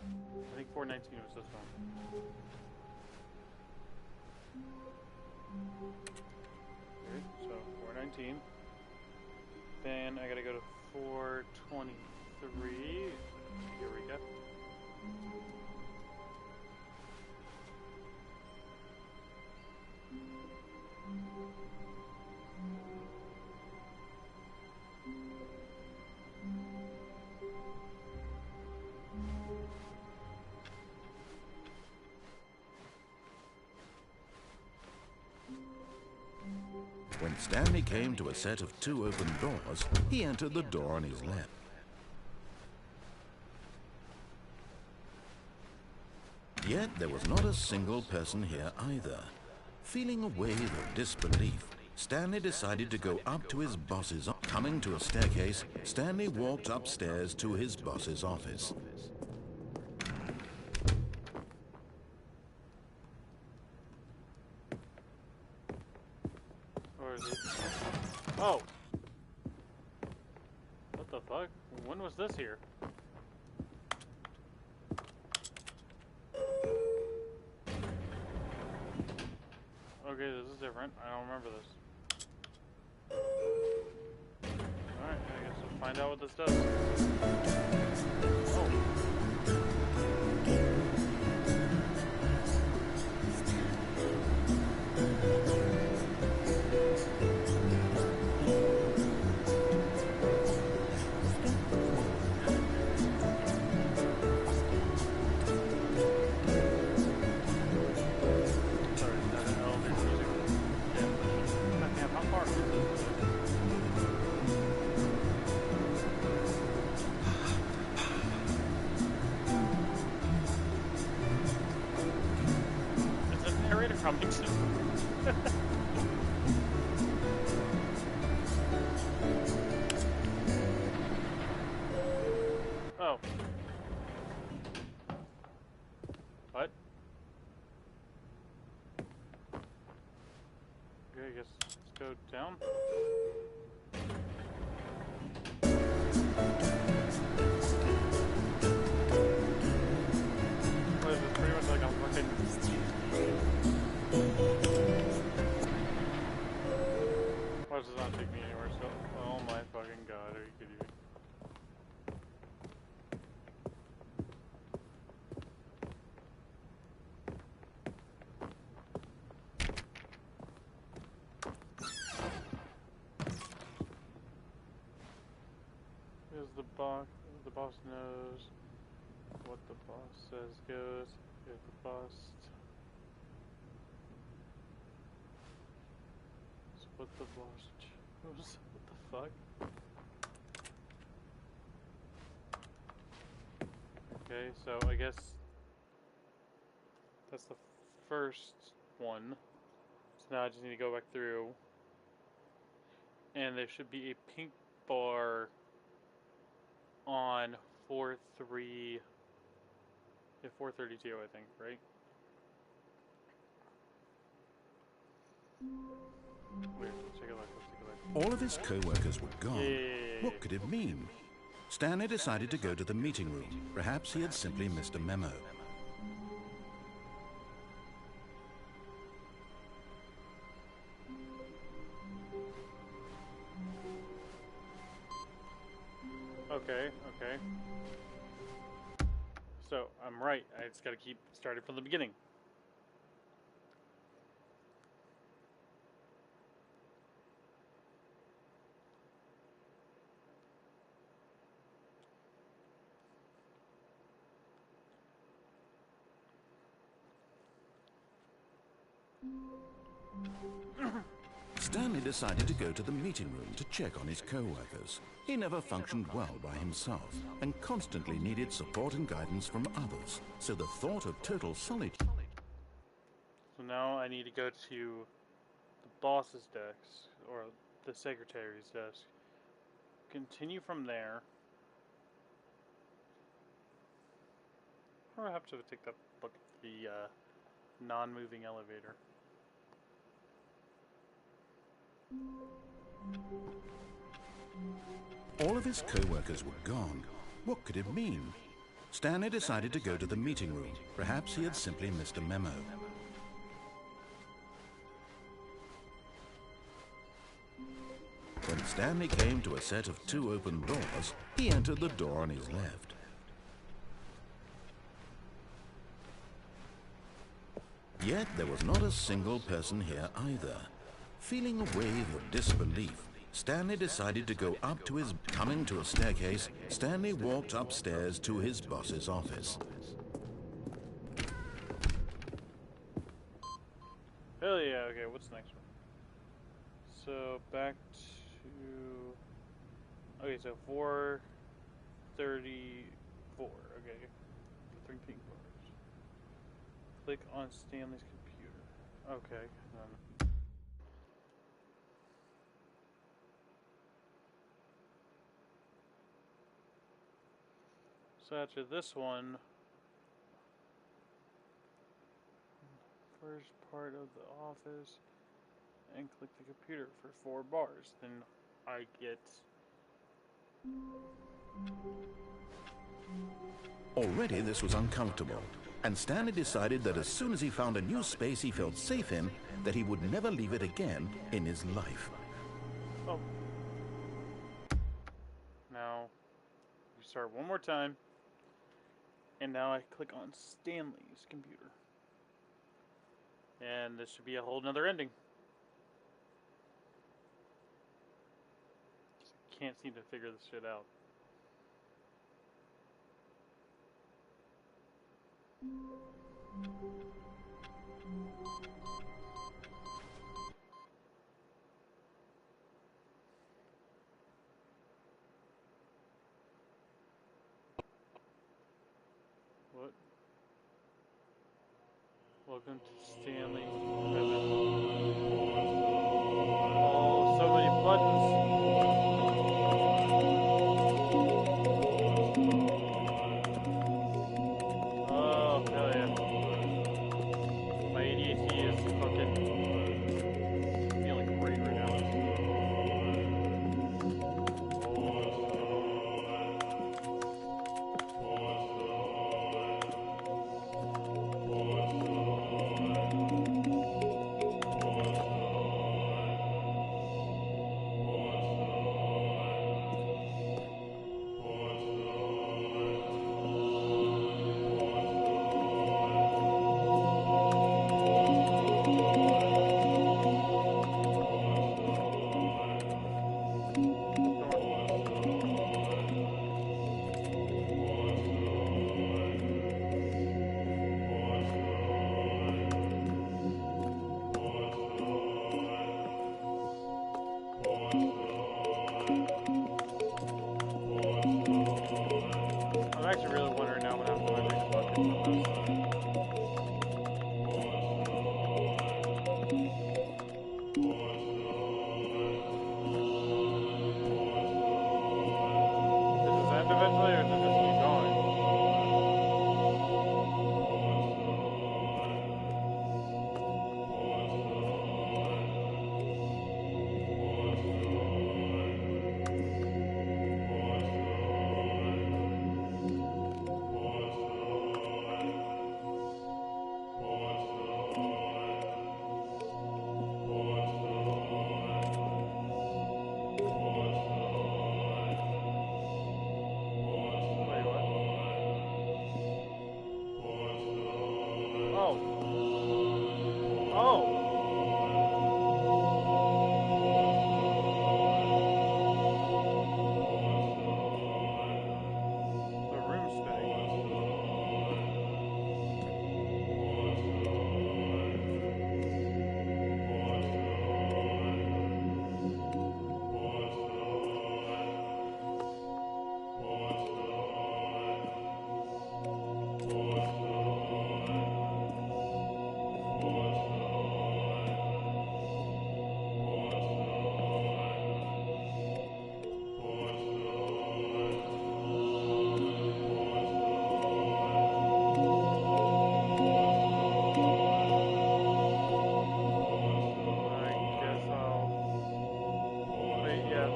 I think 419 was this one. Okay, so 419. Then I gotta go to 423. Here we go. When Stanley came to a set of 2 open doors, he entered the door on his left. Yet there was not a single person here either. Feeling a wave of disbelief, Stanley decided to go up to his boss's office. Coming to a staircase, Stanley walked upstairs to his boss's office. Or is it? Oh! What the fuck? When was this here? Okay, this is different. I don't remember this. Alright, I guess we'll find out what this does. Oh. coming soon. Oh. What? Okay, I guess let's go down. What is this? Pretty much like a fucking... Why does this not take me anywhere? So, oh my fucking god, are you kidding me? Here's the boss. The boss knows what the boss says goes. If the boss... It's what the boss chose. What the fuck? Okay, so I guess that's the first one. So now I just need to go back through. And there should be a pink bar on 432, I think, right? Wait, let's take a look, All of his co-workers were gone. Yay. What could it mean? Stanley decided to go to the meeting room. Perhaps he had simply missed a memo. Okay. So, I'm right. I just gotta keep starting from the beginning. Stanley decided to go to the meeting room to check on his co-workers. He never functioned well by himself and constantly needed support and guidance from others. So the thought of total solitude... So now I need to go to the boss's desk, or the secretary's desk. Continue from there. Or I have to take that look at the non-moving elevator. All of his co-workers were gone. What could it mean? Stanley decided to go to the meeting room. Perhaps he had simply missed a memo. When Stanley came to a set of 2 open doors, he entered the door on his left. Yet there was not a single person here either. Feeling a wave of disbelief, Stanley decided to go up to his... Coming to a staircase, Stanley walked upstairs to his boss's office. Hell yeah, okay, what's the next one? So, back to... Okay, so 434, okay. The 3 pink bars. Click on Stanley's computer. Okay, So after this one, first part of the office, and click the computer for 4 bars. Then I get... Already this was uncomfortable, and Stanley decided that as soon as he found a new space he felt safe in, that he would never leave it again in his life. Oh. Now, we start one more time. And now I click on Stanley's computer. And this should be a whole nother ending. Can't seem to figure this shit out. What? Welcome to Stanley. Oh, hell yeah. My ADHD is fucking feeling great right now. I'm actually really wondering now what happened to my big bucket from this. Does this end eventually, or does it just keep going? Wait, what? Oh. Oh! The room's spinning. I guess I'll... Wait, yeah.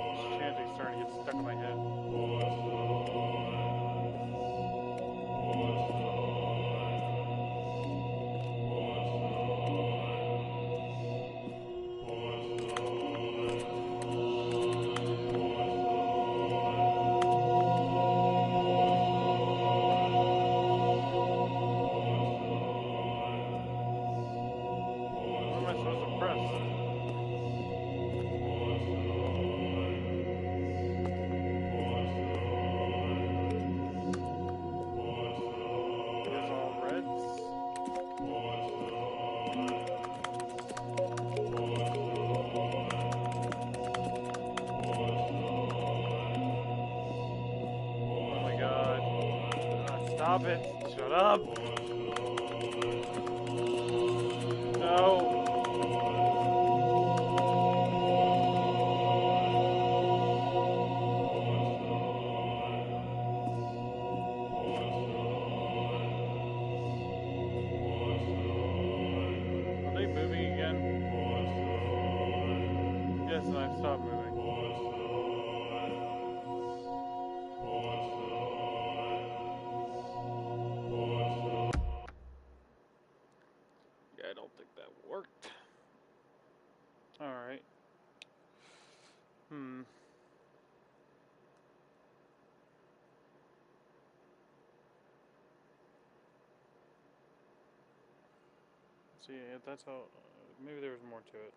This chanting's starting to get stuck in my head. What am I supposed to press? Is all reds? Oh my god. Stop it. Shut up. No. Are they moving again? Yes, and I've stopped moving. Yeah, I don't think that worked. Alright. See, if that's how... maybe there was more to it.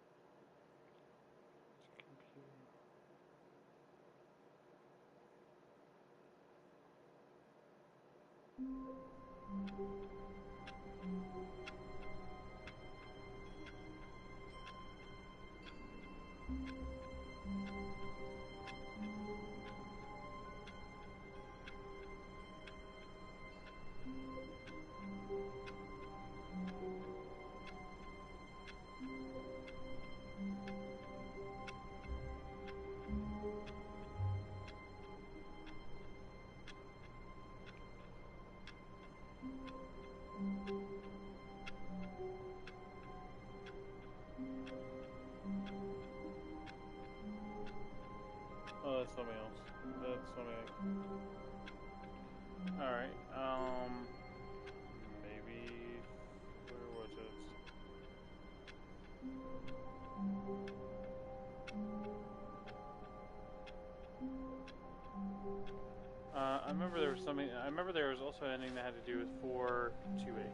Oh, that's something else. That's something. Alright, maybe. Where was it? I remember there was something. I remember there was also an ending that had to do with 428.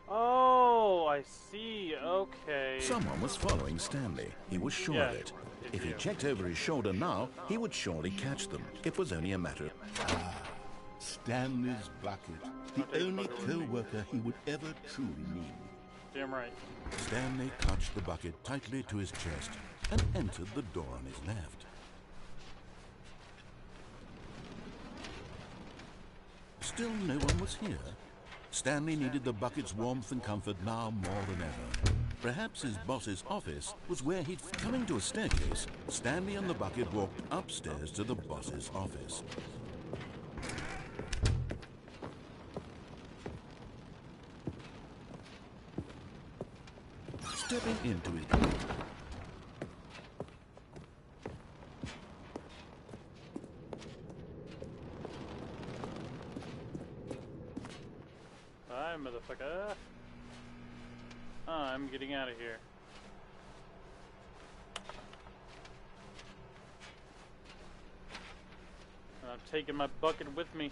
Oh, I see. Okay. Someone was following Stanley. He was sure of it. If he checked over his shoulder now, he would surely catch them. It was only a matter of... Stanley's bucket. The only co-worker he would ever truly need. Damn right. Stanley clutched the bucket tightly to his chest and entered the door on his left. Still no one was here. Stanley needed the bucket's warmth and comfort now more than ever. Perhaps his boss's office was where he'd... Coming to a staircase, Stanley and the bucket walked upstairs to the boss's office. Stepping into his... Bye, motherfucker. I'm getting out of here. I'm taking my bucket with me.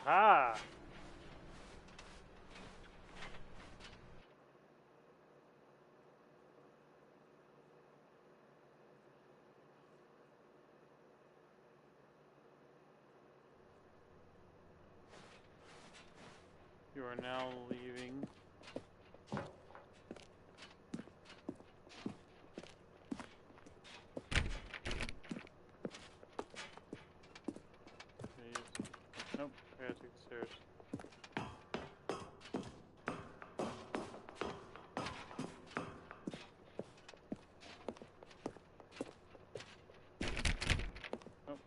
Aha! You are now leaving. Nope, I gotta take the stairs. Nope.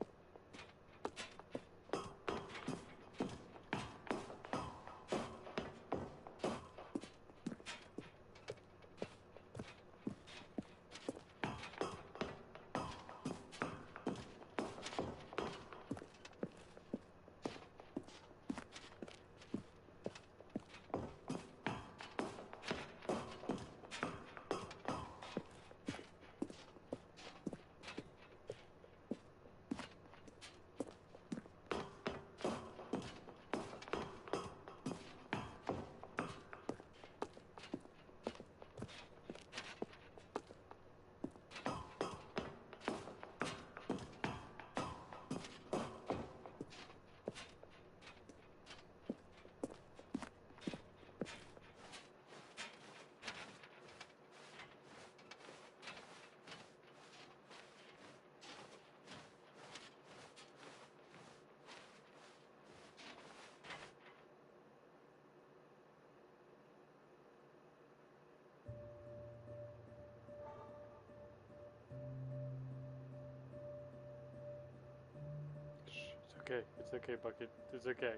okay. It's okay, Bucket. It's okay.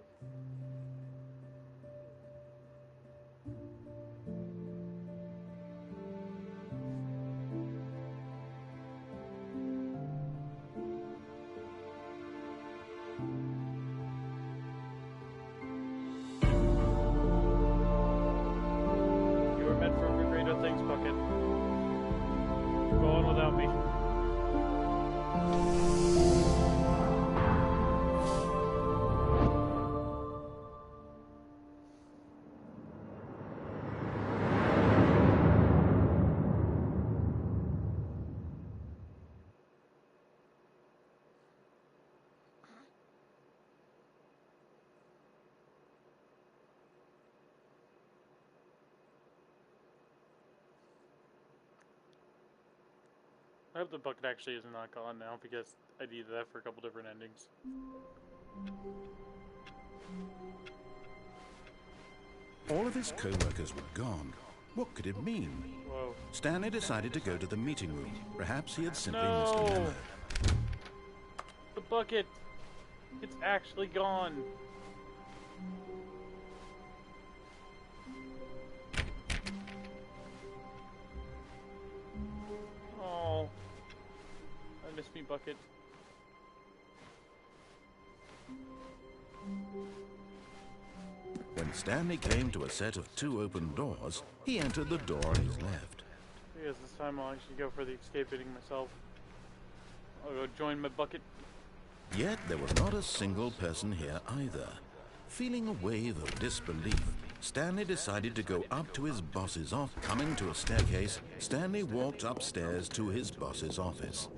You were meant for greater things, Bucket. Go on without me. I hope the bucket actually is not gone now because I needed that for a couple different endings. All of his co-workers were gone. What could it mean? Whoa. Stanley decided to go to the meeting room. Perhaps he had simply No! missed a memo. The bucket! It's actually gone! Oh. I miss me, Bucket. When Stanley came to a set of 2 open doors, he entered the door on his left. Because this time I'll actually go for the escape ending myself. I'll go join my Bucket. Yet there was not a single person here either. Feeling a wave of disbelief, Stanley decided to go up to his boss's office. Coming to a staircase, Stanley walked upstairs to his boss's office.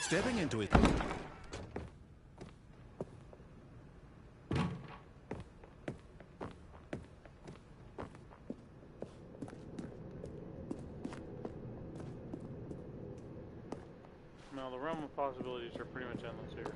Stepping into it. Now the realm of possibilities are pretty much endless here.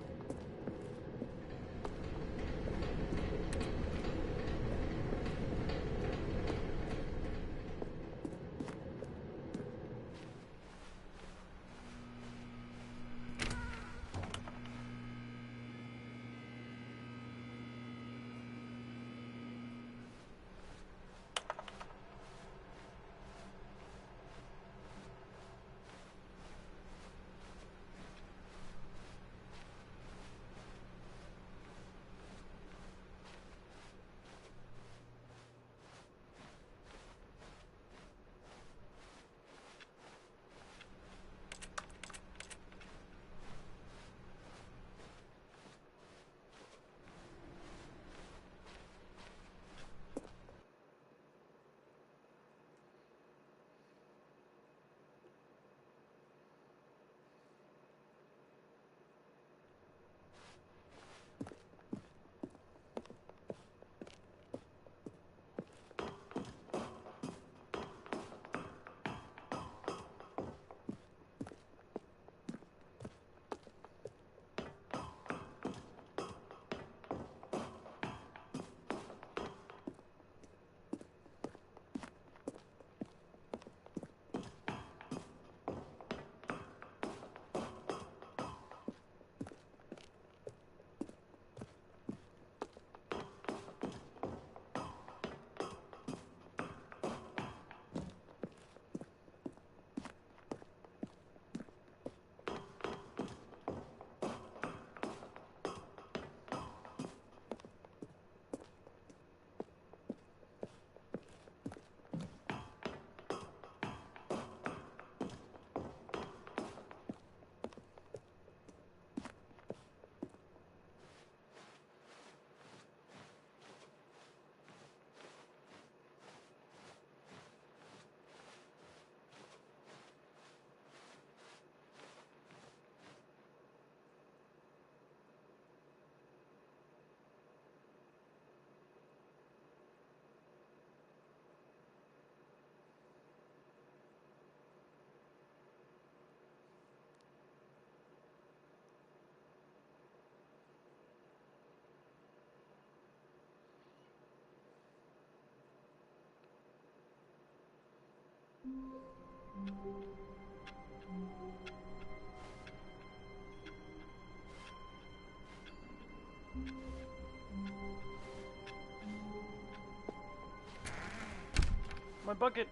My bucket!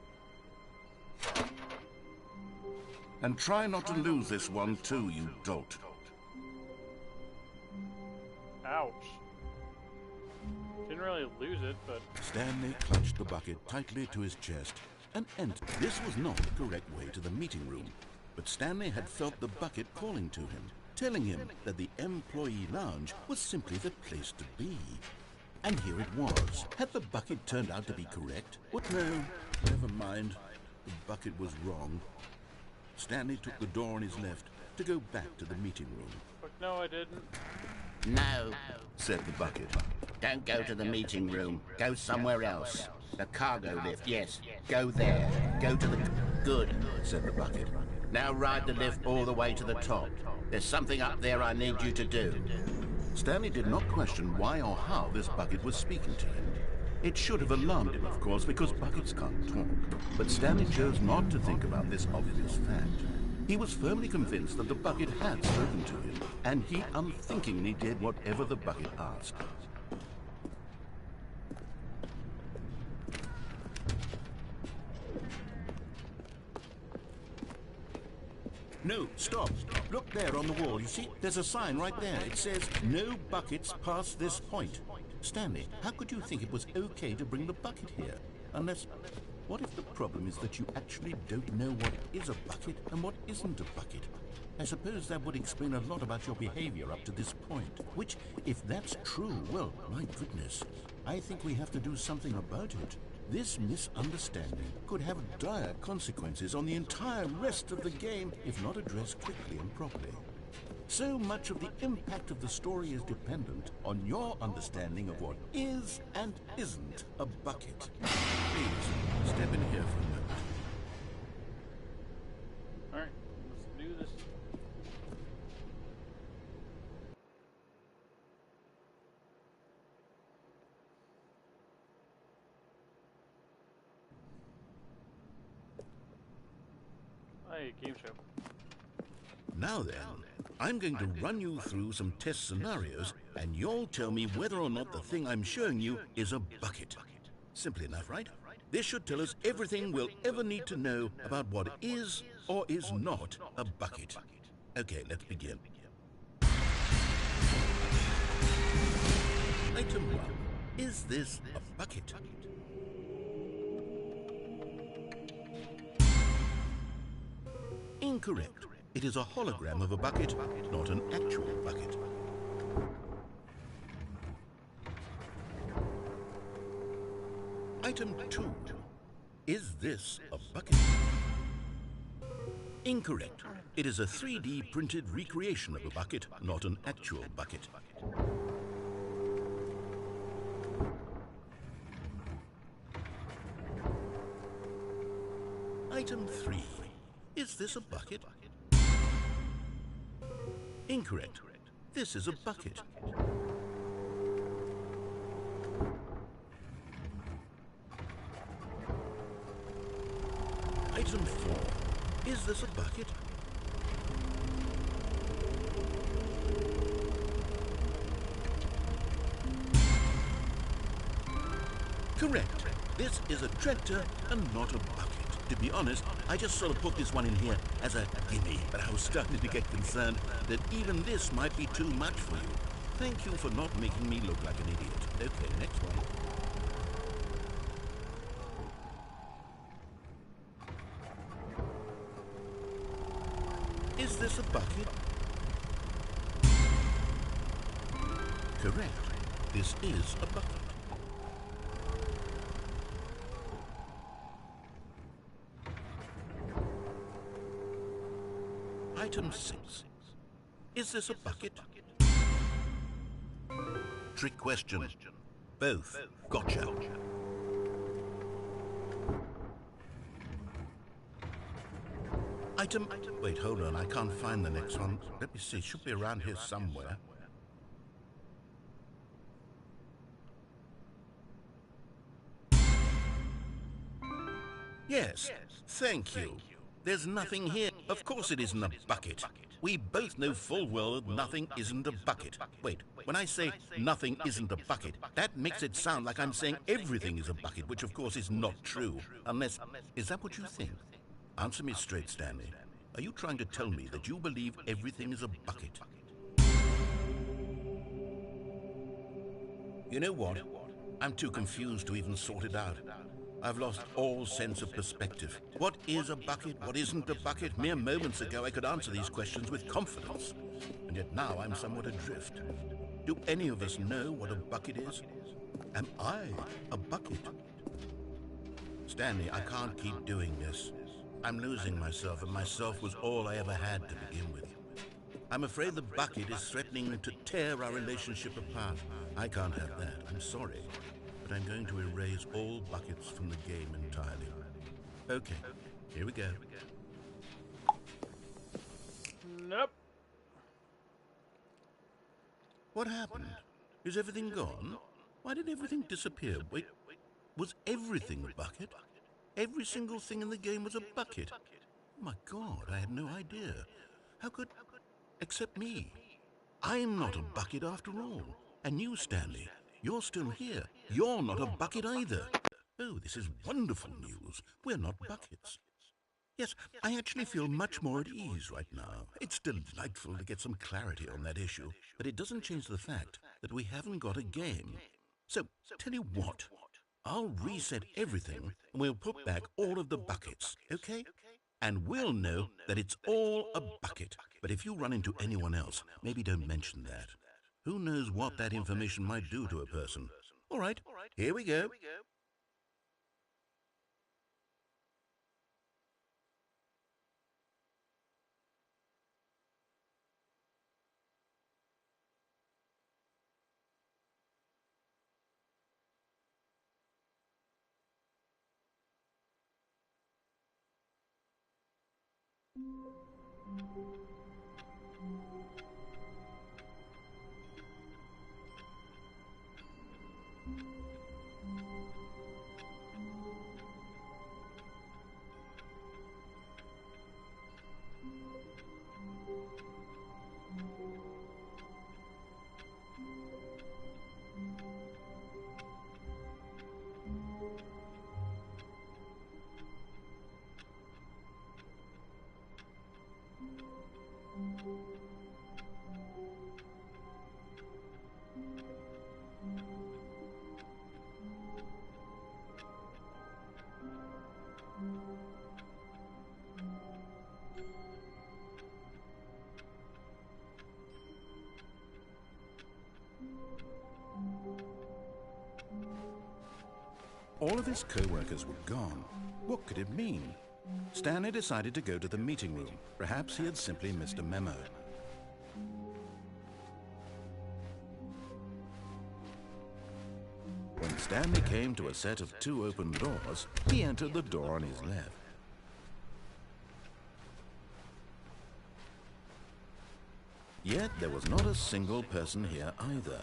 And try not to lose this one too, you dolt. Ouch. Didn't really lose it, but... Stanley clutched the bucket tightly to his chest and entered. This was not the correct way to the meeting room, but Stanley had felt the bucket calling to him, telling him that the employee lounge was simply the place to be. And here it was. Had the bucket turned out to be correct? What? No, never mind. The bucket was wrong. Stanley took the door on his left to go back to the meeting room. Fuck no, I didn't. No, said the bucket. Don't go to the meeting room. Go somewhere else. The cargo lift, yes. Go there. Go to the... Good, said the bucket. Now ride the lift all the way to the top. There's something up there I need you to do. Stanley did not question why or how this bucket was speaking to him. It should have alarmed him, of course, because buckets can't talk. But Stanley chose not to think about this obvious fact. He was firmly convinced that the bucket had spoken to him, and he unthinkingly did whatever the bucket asked. No, stop. Look there on the wall. You see, there's a sign right there. It says, no buckets past this point. Stanley, how could you think it was okay to bring the bucket here? Unless, what if the problem is that you actually don't know what is a bucket and what isn't a bucket? I suppose that would explain a lot about your behavior up to this point. Which, if that's true, well, my goodness, I think we have to do something about it. This misunderstanding could have dire consequences on the entire rest of the game if not addressed quickly and properly. So much of the impact of the story is dependent on your understanding of what is and isn't a bucket. Please, step in here for a moment. Alright, let's do this. Hey, game show. Now then, I'm going to run you through some test scenarios, and you'll tell me whether or not the thing I'm showing you is a bucket. Simple enough, right? This should tell us everything we'll ever need to know about what is or is not a bucket. Okay, let's begin. Item 1. Is this a bucket? Incorrect. It is a hologram of a bucket, not an actual bucket. Item 2. Is this a bucket? Incorrect. It is a 3D printed recreation of a bucket, not an actual bucket. Item 3. Is this a bucket? Incorrect. This is a bucket. Item 4. Is this a bucket? Correct. This is a tractor and not a bucket. To be honest, I just sort of put this one in here as a gimme, but I was starting to get concerned that even this might be too much for you. Thank you for not making me look like an idiot. Okay, next one. Is this a bucket? Correct. This is a bucket. Item 6. Is this a bucket? Trick question. Both. Gotcha. Item... Wait, hold on. I can't find the next one. Let me see. It should be around here somewhere. Yes, thank you. There's nothing here. Of course it isn't a bucket. We both know full well that nothing isn't a bucket. Wait, when I say nothing isn't a bucket, that makes it sound like I'm saying everything is a bucket, which of course is not true. Unless, is that what you think? Answer me straight, Stanley. Are you trying to tell me that you believe everything is a bucket? You know what? I'm too confused to even sort it out. I've lost all sense of perspective. What is a bucket? What isn't a bucket? Mere moments ago I could answer these questions with confidence. And yet now I'm somewhat adrift. Do any of us know what a bucket is? Am I a bucket? Stanley, I can't keep doing this. I'm losing myself, and myself was all I ever had to begin with. I'm afraid the bucket is threatening to tear our relationship apart. I can't have that. I'm sorry. But I'm going to erase all buckets from the game entirely. Okay, here we go. Nope. What happened? Is everything gone? Why did everything disappear? Wait, was everything a bucket? Every single thing in the game was a bucket. Oh my God, I had no idea. How could... Except me. I'm not a bucket after all. And you, Stanley, you're still here. You're not a bucket either. Oh, this is wonderful news. We're not buckets. Yes, I actually feel much more at ease right now. It's delightful to get some clarity on that issue, but it doesn't change the fact that we haven't got a game. So, tell you what, I'll reset everything and we'll put back all of the buckets, okay? And we'll know that it's all a bucket. But if you run into anyone else, maybe don't mention that. Who knows what that information might do to a person? All right, here we go. All of his co-workers were gone. What could it mean? Stanley decided to go to the meeting room. Perhaps he had simply missed a memo. When Stanley came to a set of 2 open doors, he entered the door on his left. Yet there was not a single person here either.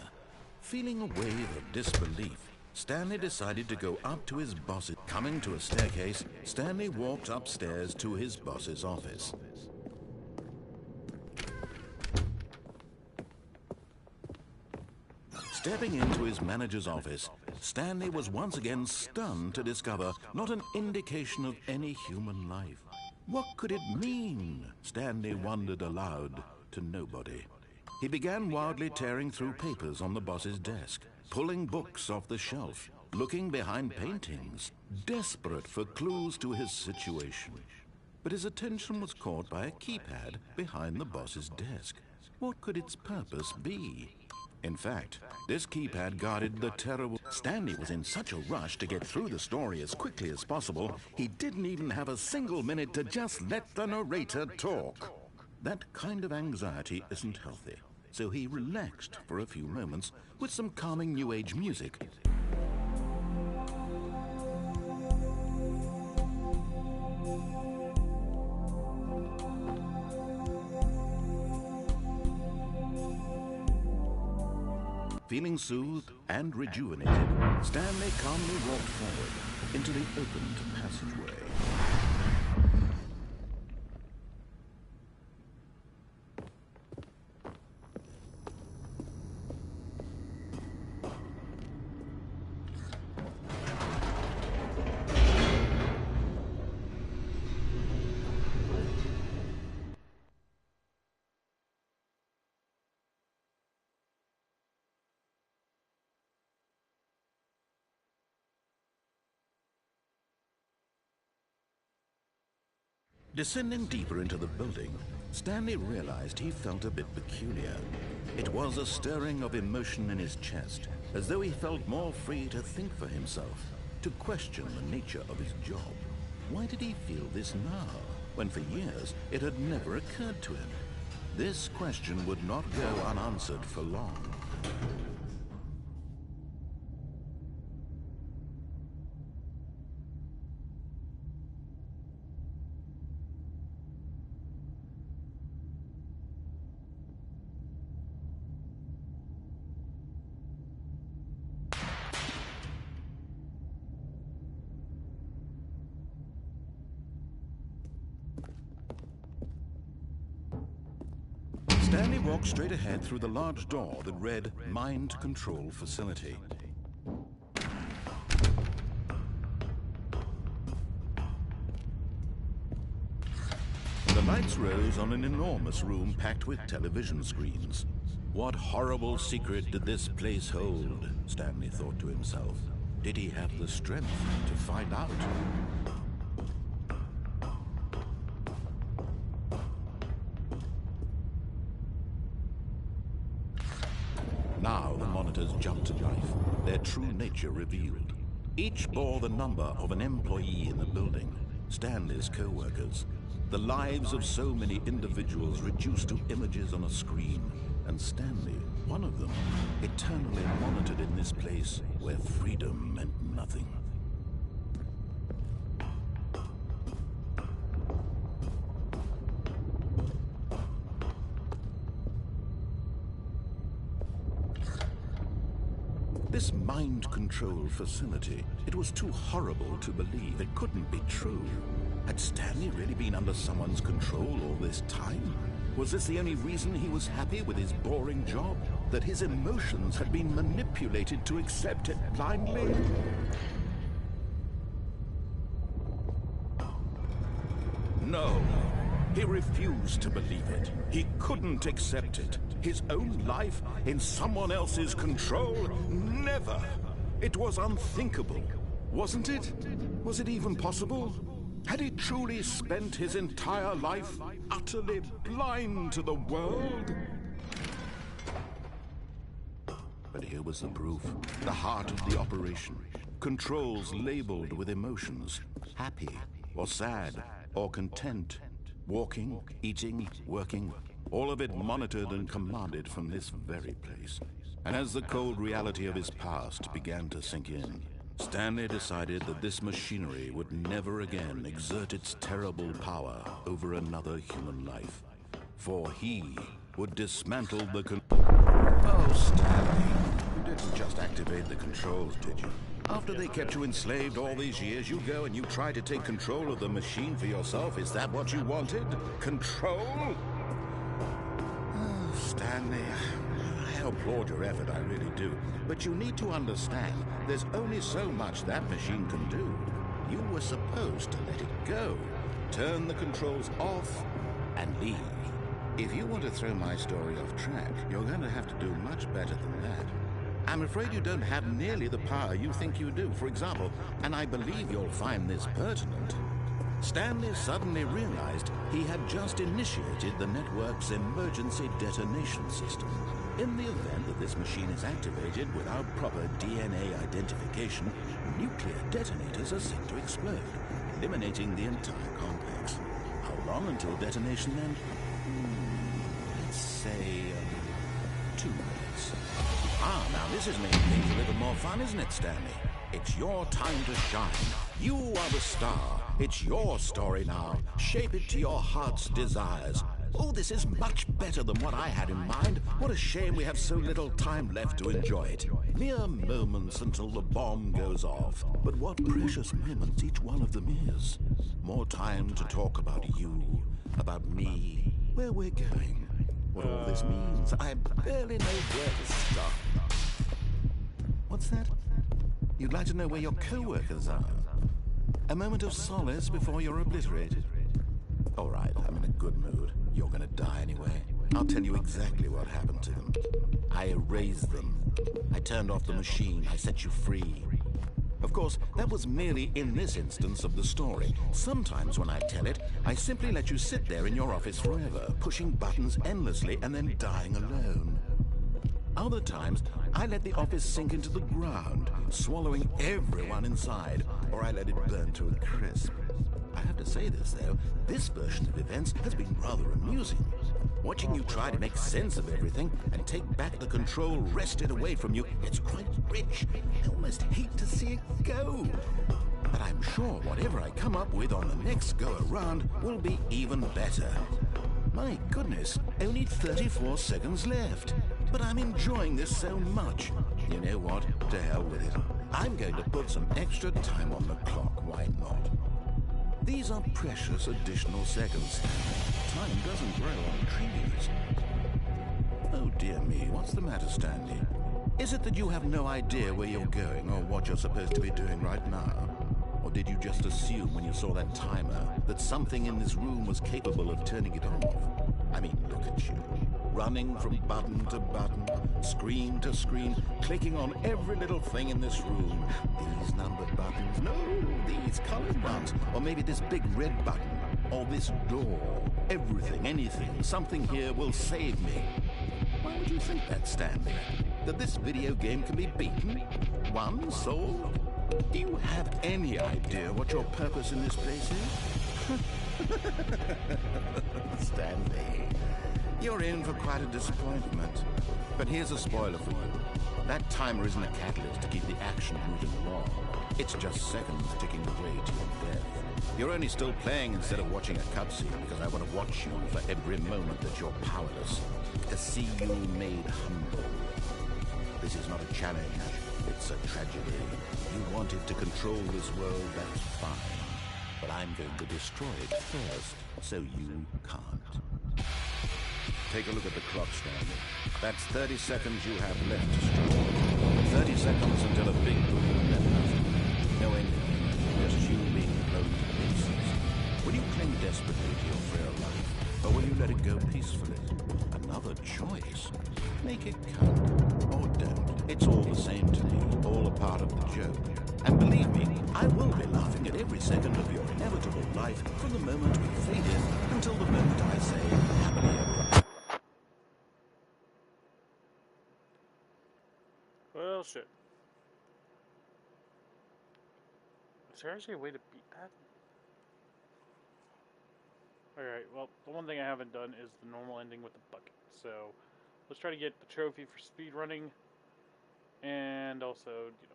Feeling a wave of disbelief, Stanley decided to go up to his boss's. Coming to a staircase, Stanley walked upstairs to his boss's office. Stepping into his manager's office, Stanley was once again stunned to discover not an indication of any human life. What could it mean? Stanley wondered aloud to nobody. He began wildly tearing through papers on the boss's desk, pulling books off the shelf, looking behind paintings, desperate for clues to his situation. But his attention was caught by a keypad behind the boss's desk. What could its purpose be? In fact, this keypad guarded the terrible... Stanley was in such a rush to get through the story as quickly as possible, he didn't even have a single minute to just let the narrator talk. That kind of anxiety isn't healthy, so he relaxed for a few moments with some calming New Age music. Feeling soothed and rejuvenated, Stanley calmly walked forward into the opened passageway. Descending deeper into the building, Stanley realized he felt a bit peculiar. It was a stirring of emotion in his chest, as though he felt more free to think for himself, to question the nature of his job. Why did he feel this now, when for years it had never occurred to him? This question would not go unanswered for long. Stanley walked straight ahead through the large door that read Mind Control Facility. The lights rose on an enormous room packed with television screens. What horrible secret did this place hold? Stanley thought to himself. Did he have the strength to find out? Now the monitors jumped to life, their true nature revealed. Each bore the number of an employee in the building, Stanley's co-workers. The lives of so many individuals reduced to images on a screen, and Stanley, one of them, eternally monitored in this place where freedom meant nothing. This mind control facility, it was too horrible to believe. It couldn't be true. Had Stanley really been under someone's control all this time? Was this the only reason he was happy with his boring job? That his emotions had been manipulated to accept it blindly? No. He refused to believe it. He couldn't accept it. His own life in someone else's control? Never! It was unthinkable. Wasn't it? Was it even possible? Had he truly spent his entire life utterly blind to the world? But here was the proof. The heart of the operation. Controls labeled with emotions. Happy, or sad, or content. Walking, eating, working, all of it monitored and commanded from this very place. And as the cold reality of his past began to sink in, Stanley decided that this machinery would never again exert its terrible power over another human life. For he would dismantle the Oh, Stanley, you didn't just activate the controls, did you? After they kept you enslaved all these years, you go and you try to take control of the machine for yourself. Is that what you wanted? Control? Oh, Stanley, I applaud your effort, I really do. But you need to understand, there's only so much that machine can do. You were supposed to let it go. Turn the controls off and leave. If you want to throw my story off track, you're going to have to do much better than that. I'm afraid you don't have nearly the power you think you do. For example, and I believe you'll find this pertinent, Stanley suddenly realized he had just initiated the network's emergency detonation system. In the event that this machine is activated without proper DNA identification, nuclear detonators are set to explode, eliminating the entire complex. How long until detonation then? Let's say 2 minutes. Ah, now this is making things a little more fun, isn't it, Stanley? It's your time to shine. You are the star. It's your story now. Shape it to your heart's desires. Oh, this is much better than what I had in mind. What a shame we have so little time left to enjoy it. Mere moments until the bomb goes off. But what precious moments each one of them is. More time to talk about you, about me, where we're going. What all this means, I barely know where to start. What's that? You'd like to know where your co-workers are? A moment of solace before you're obliterated? All right, I'm in a good mood. You're gonna die anyway. I'll tell you exactly what happened to them. I erased them. I turned off the machine. I set you free. Of course, That was merely in this instance of the story. Sometimes when I tell it, I simply let you sit there in your office forever, pushing buttons endlessly and then dying alone. Other times, I let the office sink into the ground, swallowing everyone inside, or I let it burn to a crisp. I have to say this, though, this version of events has been rather amusing. Watching you try to make sense of everything and take back the control wrested away from you, it's quite rich. I almost hate to see it go. But I'm sure whatever I come up with on the next go-around will be even better. My goodness, only 34 seconds left. But I'm enjoying this so much. You know what? To hell with it. I'm going to put some extra time on the clock, why not? These are precious additional seconds. Time doesn't grow on trees. Oh dear me, what's the matter, Stanley? Is it that you have no idea where you're going or what you're supposed to be doing right now? Or did you just assume when you saw that timer that something in this room was capable of turning it off? I mean, look at you. Running from button to button, screen to screen, clicking on every little thing in this room. These numbered buttons, no, these colored ones. Or maybe this big red button, or this door. Everything, anything, something here will save me. Why would you think that, Stanley? That this video game can be beaten? Won? Solved? Do you have any idea what your purpose in this place is? Stanley, you're in for quite a disappointment. But here's a spoiler for you. That timer isn't a catalyst to keep the action moving along. It's just seconds ticking away to your death. You're only still playing instead of watching a cutscene because I want to watch you for every moment that you're powerless. To see you made humble. This is not a challenge. It's a tragedy. You wanted to control this world, that's fine. But I'm going to destroy it first, so you can't. Take a look at the clock, Stanley. That's 30 seconds you have left to strike. 30 seconds until a big boom and then nothing. No ending. Just you being blown to pieces. Will you cling desperately to your frail life, or will you let it go peacefully? Another choice. Make it count. Or don't. It's all the same to me. All a part of the joke. And believe me, I will be laughing at every second of your inevitable life from the moment we fade in until the moment I say, happily ever after. Well, shit. Is there actually a way to beat that? Alright, well, the one thing I haven't done is the normal ending with the bucket. So, let's try to get the trophy for speed running. And also, you know.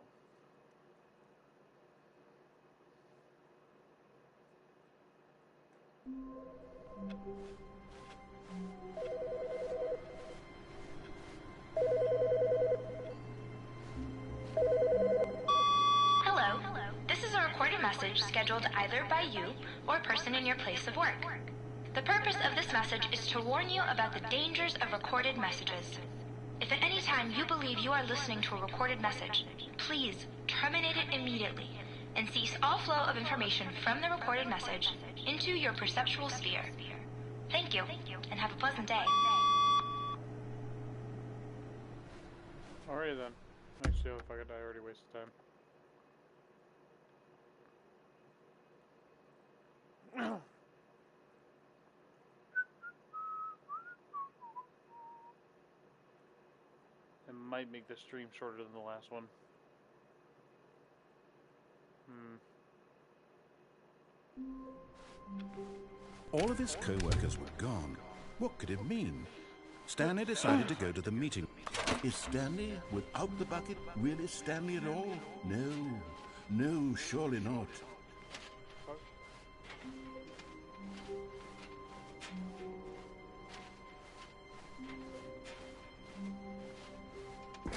Hello. This is a recorded message scheduled either by you or a person in your place of work. The purpose of this message is to warn you about the dangers of recorded messages. If at any time you believe you are listening to a recorded message, please terminate it immediately and cease all flow of information from the recorded message into your perceptual sphere. Thank you, and have a pleasant day. Alright then. Actually, oh, fuck it, I already wasted time. It might make the stream shorter than the last one. All of his co-workers were gone. What could it mean? Stanley decided to go to the meeting. Is Stanley, without the bucket, really Stanley at all? No, surely not.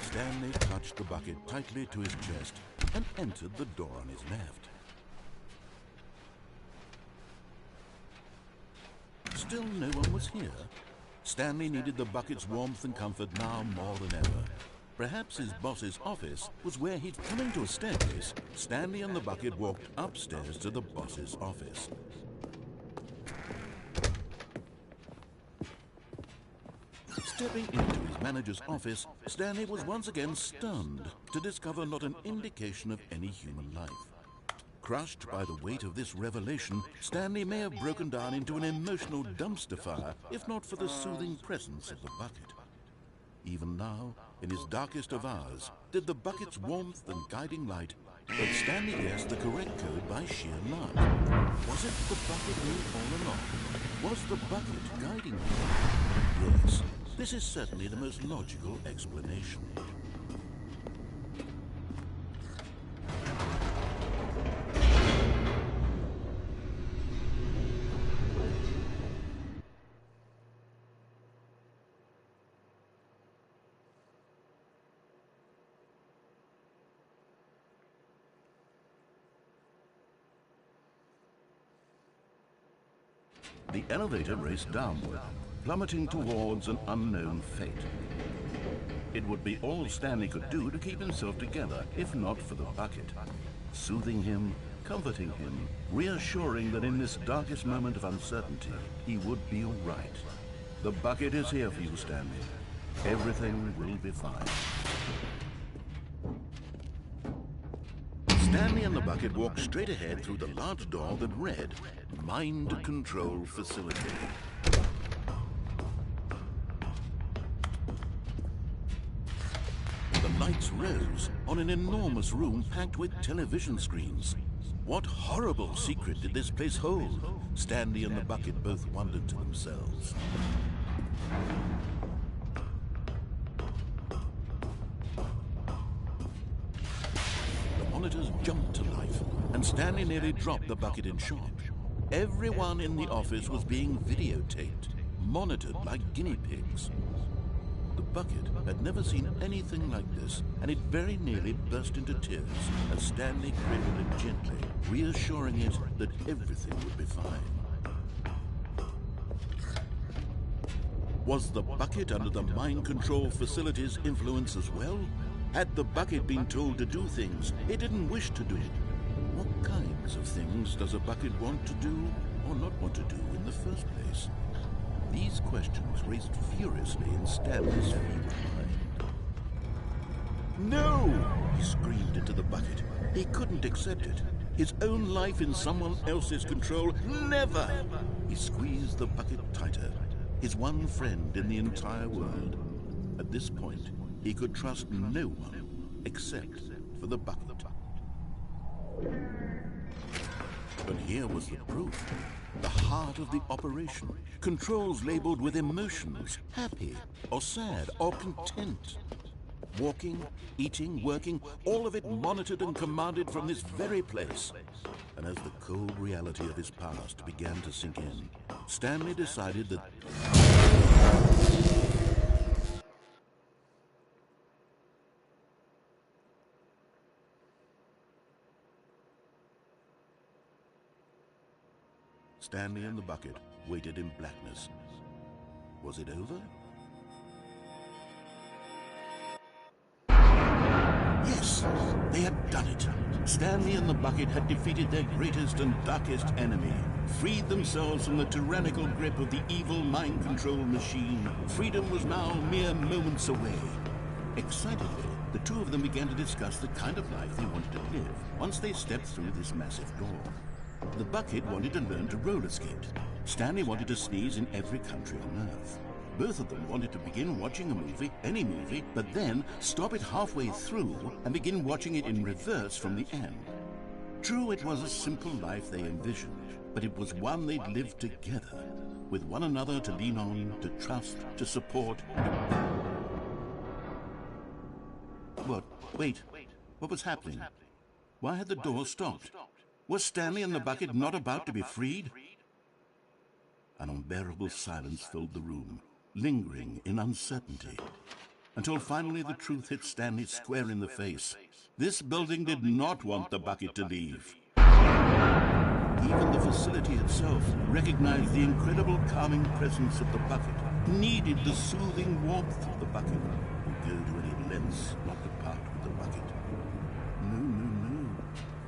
Stanley clutched the bucket tightly to his chest and entered the door on his left. Still no one was here. Stanley needed the bucket's warmth and comfort now more than ever. Perhaps his boss's office was where he'd come into a staircase. Stanley and the bucket walked upstairs to the boss's office. Stepping into his manager's office, Stanley was once again stunned to discover not an indication of any human life. Crushed by the weight of this revelation, Stanley may have broken down into an emotional dumpster fire, if not for the soothing presence of the bucket. Even now, in his darkest of hours, did the bucket's warmth and guiding light, but Stanley guessed the correct code by sheer luck. Was it the bucket knew all along? Was the bucket guiding him? Yes, this is certainly the most logical explanation. The elevator raced downward, plummeting towards an unknown fate. It would be all Stanley could do to keep himself together, if not for the bucket. Soothing him, comforting him, reassuring that in this darkest moment of uncertainty, he would be all right. The bucket is here for you, Stanley. Everything will be fine. Stanley and the bucket walked straight ahead through the large door that read, Mind Control Facility. The lights rose on an enormous room packed with television screens. What horrible secret did this place hold? Stanley and the bucket both wondered to themselves. The monitors jumped to life, and Stanley nearly dropped the bucket in shock. Everyone in the office was being videotaped, monitored like guinea pigs. The bucket had never seen anything like this, and it very nearly burst into tears as Stanley cradled it gently, reassuring it that everything would be fine. Was the bucket under the mind control facility's influence as well? Had the bucket been told to do things it didn't wish to do? What kinds of things does a bucket want to do or not want to do in the first place? These questions raced furiously in Stanley's feeble mind. No! He screamed into the bucket. He couldn't accept it. His own life in someone else's control, never! He squeezed the bucket tighter. His one friend in the entire world. At this point, he could trust no one except for the bucket. But here was the proof. The heart of the operation. Controls labeled with emotions, happy or sad or content. Walking, eating, working, all of it monitored and commanded from this very place. And as the cold reality of his past began to sink in, Stanley decided that... Stanley and the bucket waited in blackness. Was it over? Yes, they had done it. Stanley and the bucket had defeated their greatest and darkest enemy, freed themselves from the tyrannical grip of the evil mind control machine. Freedom was now mere moments away. Excitedly, the two of them began to discuss the kind of life they wanted to live once they stepped through this massive door. The bucket wanted to learn to roller skate. Stanley wanted to sneeze in every country on Earth. Both of them wanted to begin watching a movie, any movie, but then stop it halfway through and begin watching it in reverse from the end. True, it was a simple life they envisioned, but it was one they'd lived together, with one another to lean on, to trust, to support. What? Wait. What was happening? Why had the door stopped? Was Stanley and the bucket not about to be freed? An unbearable silence filled the room, lingering in uncertainty, until finally the truth hit Stanley square in the face. This building did not want the bucket to leave. Even the facility itself recognized the incredible calming presence of the bucket, needed the soothing warmth of the bucket, would go to any lengths not to part with the bucket. No.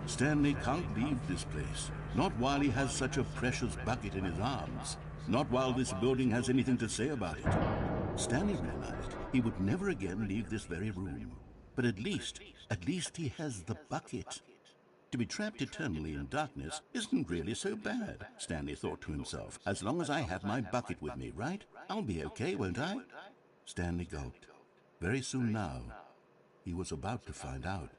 Stanley can't leave this place, not while he has such a precious bucket in his arms, not while this building has anything to say about it. Stanley realized he would never again leave this very room, but at least he has the bucket. To be trapped eternally in darkness isn't really so bad, Stanley thought to himself. As long as I have my bucket with me, right? I'll be okay, won't I? Stanley gulped. Very soon now, he was about to find out.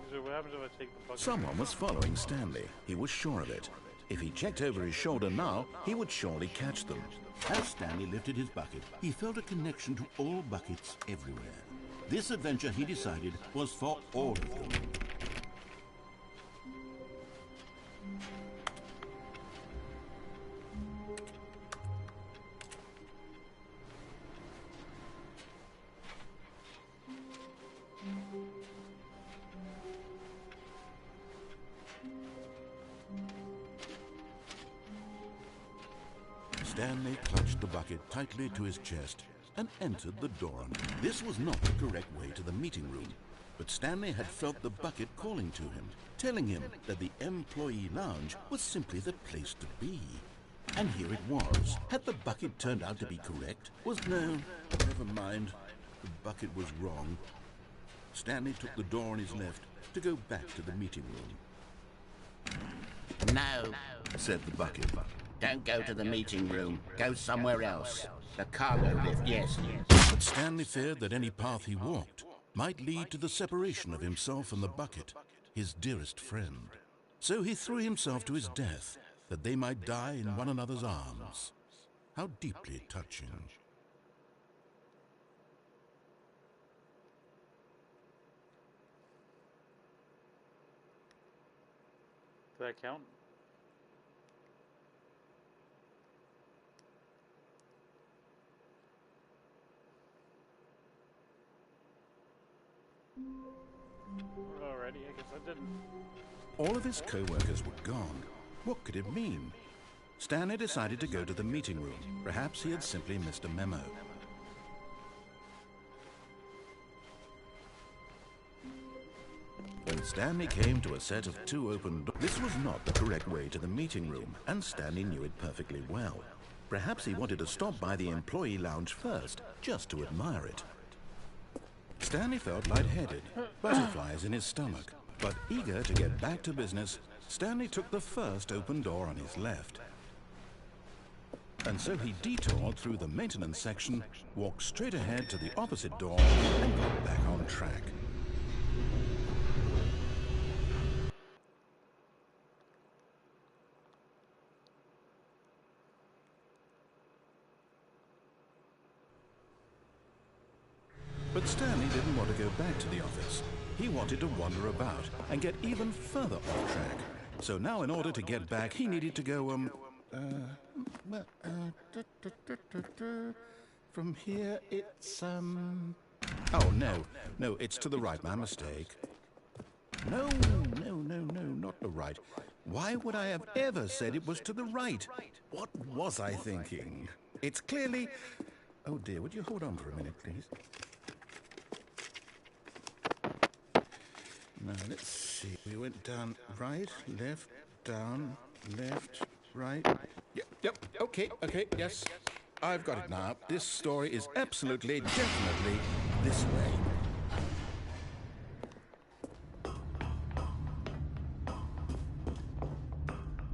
So what happens if I take the bucket? Someone was following Stanley. He was sure of it. If he checked over his shoulder now, he would surely catch them. As Stanley lifted his bucket, he felt a connection to all buckets everywhere. This adventure, he decided, was for all of them. Stanley clutched the bucket tightly to his chest and entered the door. This was not the correct way to the meeting room, but Stanley had felt the bucket calling to him, telling him that the employee lounge was simply the place to be. And here it was. Had the bucket turned out to be correct? No, never mind. The bucket was wrong. Stanley took the door on his left to go back to the meeting room. No, Said the bucket. don't go to the meeting room. Go somewhere else. The cargo lift, yes. But Stanley feared that any path he walked might lead to the separation of himself and the bucket, his dearest friend. So he threw himself to his death, that they might die in one another's arms. How deeply touching. Does that count? Alrighty, I guess I didn't. All of his co-workers were gone. What could it mean? Stanley decided to go to the meeting room. Perhaps he had simply missed a memo. When Stanley came to a set of 2 open doors, this was not the correct way to the meeting room, and Stanley knew it perfectly well. Perhaps he wanted to stop by the employee lounge first, just to admire it. Stanley felt lightheaded, butterflies in his stomach, but eager to get back to business, Stanley took the first open door on his left. And so he detoured through the maintenance section, walked straight ahead to the opposite door, and got back on track. But Stanley didn't want to go back to the office. He wanted to wander about and get even further off track. So now in order to get back, he needed to go, from here it's, oh, no, it's to the right, my mistake. No, not the right. Why would I have ever said it was to the right? What was I thinking? It's clearly... Oh dear, would you hold on for a minute, please? Now, let's see. We went down, right, left, down, left, right. Yep, okay, yes. I've got it now. This story is absolutely, definitely this way.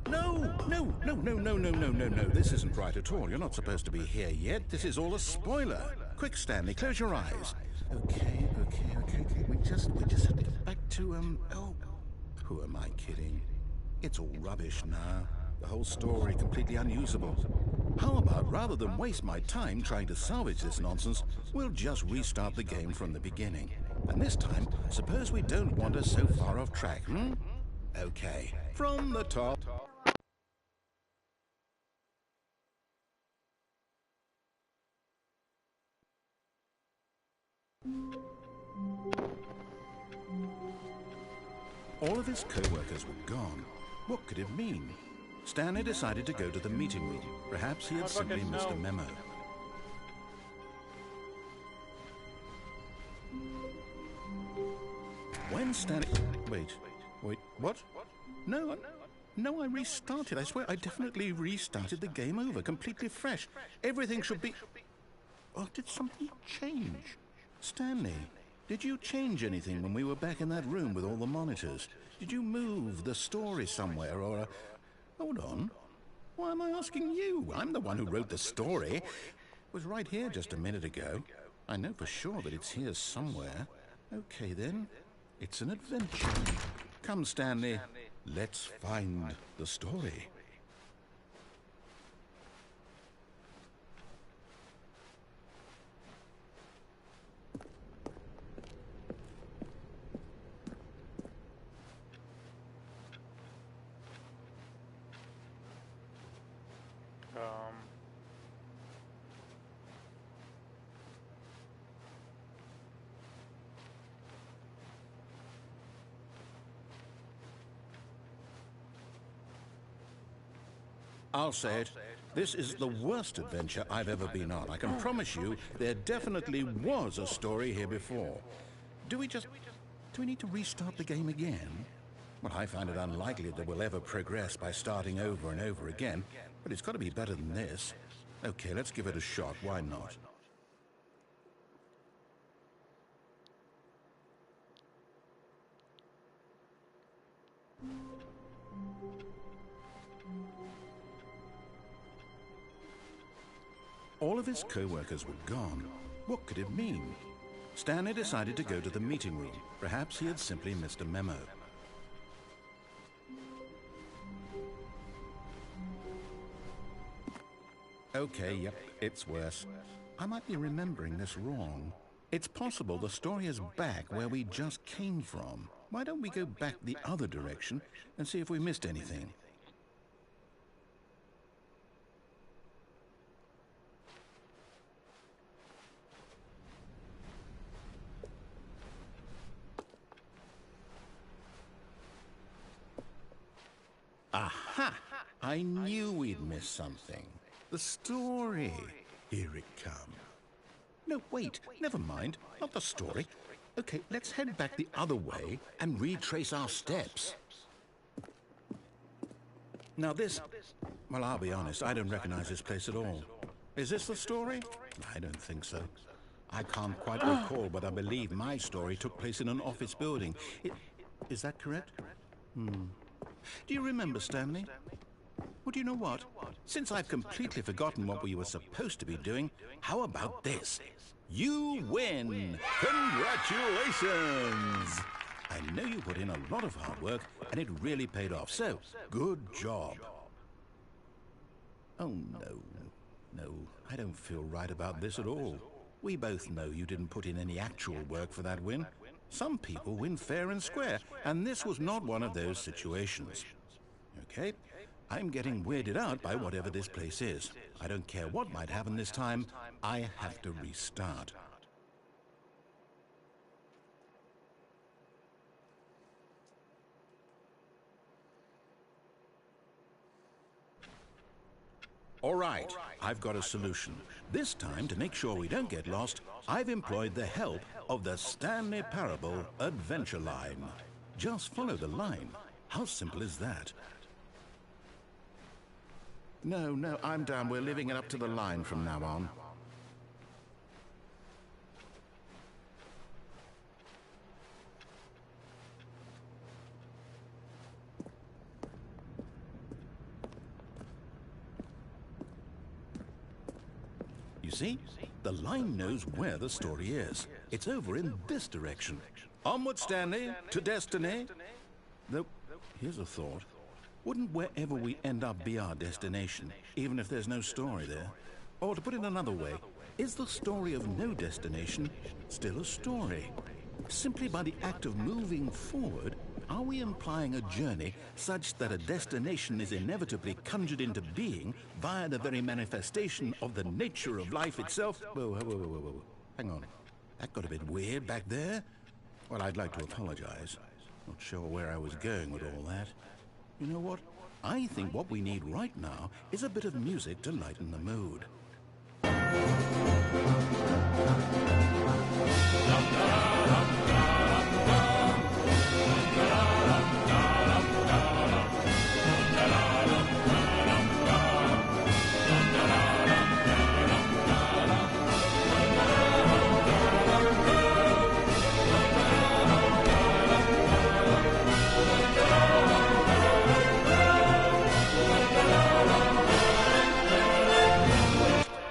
No. This isn't right at all. You're not supposed to be here yet. This is all a spoiler. Quick, Stanley, close your eyes. Okay. We just have to get back to, oh, who am I kidding? It's all rubbish now. The whole story completely unusable. How about, rather than waste my time trying to salvage this nonsense, we'll just restart the game from the beginning. And this time, suppose we don't wander so far off track, Okay, from the top. All of his co-workers were gone. What could it mean? Stanley decided to go to the meeting room. Perhaps he had simply missed a memo. When Stanley... Wait, what? No, I restarted. I swear, I definitely restarted the game over, completely fresh. Everything should be... Oh, did something change? Stanley, did you change anything when we were back in that room with all the monitors? Did you move the story somewhere, or... Hold on. Why am I asking you? I'm the one who wrote the story. It was right here just a minute ago. I know for sure that it's here somewhere. Okay, then. It's an adventure. Come, Stanley. Let's find the story. I'll say it. This is the worst adventure I've ever been on. I can promise you there definitely was a story here before. Do we need to restart the game again? Well, I find it unlikely that we'll ever progress by starting over and over again, but it's got to be better than this. Okay, let's give it a shot. Why not? All of his co-workers were gone. What could it mean? Stanley decided to go to the meeting room. Perhaps he had simply missed a memo. Okay, yep, it's worse. I might be remembering this wrong. It's possible the story is back where we just came from. Why don't we go back the other direction and see if we missed anything? Aha! I knew we'd missed something. The story. Here it comes. No, wait. Never mind. Not the story. Okay, let's head back the other way and retrace our steps. Now this... Well, I'll be honest. I don't recognize this place at all. Is this the story? I don't think so. I can't quite recall, but I believe my story took place in an office building. Is that correct? Do you remember, Stanley? Well, do you know what? Since I've completely forgotten what we were supposed to be doing, how about this? You win! Congratulations! I know you put in a lot of hard work, and it really paid off, so good job. Oh, no, I don't feel right about this at all. We both know you didn't put in any actual work for that win. Some people win fair and square, and this was not one of those situations. Okay, I'm getting weirded out by whatever this place is. I don't care what might happen this time, I have to restart. All right, I've got a solution. This time, to make sure we don't get lost, I've employed the help of the Stanley Parable Adventure Line. Just follow the line. How simple is that? No, I'm down. We're leaving it up to the line from now on. You see, the line knows where the story is. It's over in this direction. Onward, Stanley, to destiny. Though, here's a thought. Wouldn't wherever we end up be our destination, even if there's no story there? Or to put it another way, is the story of no destination still a story? Simply by the act of moving forward, are we implying a journey such that a destination is inevitably conjured into being via the very manifestation of the nature of life itself? Whoa. Hang on. That got a bit weird back there. Well, I'd like to apologize. Not sure where I was going with all that. You know what? I think what we need right now is a bit of music to lighten the mood.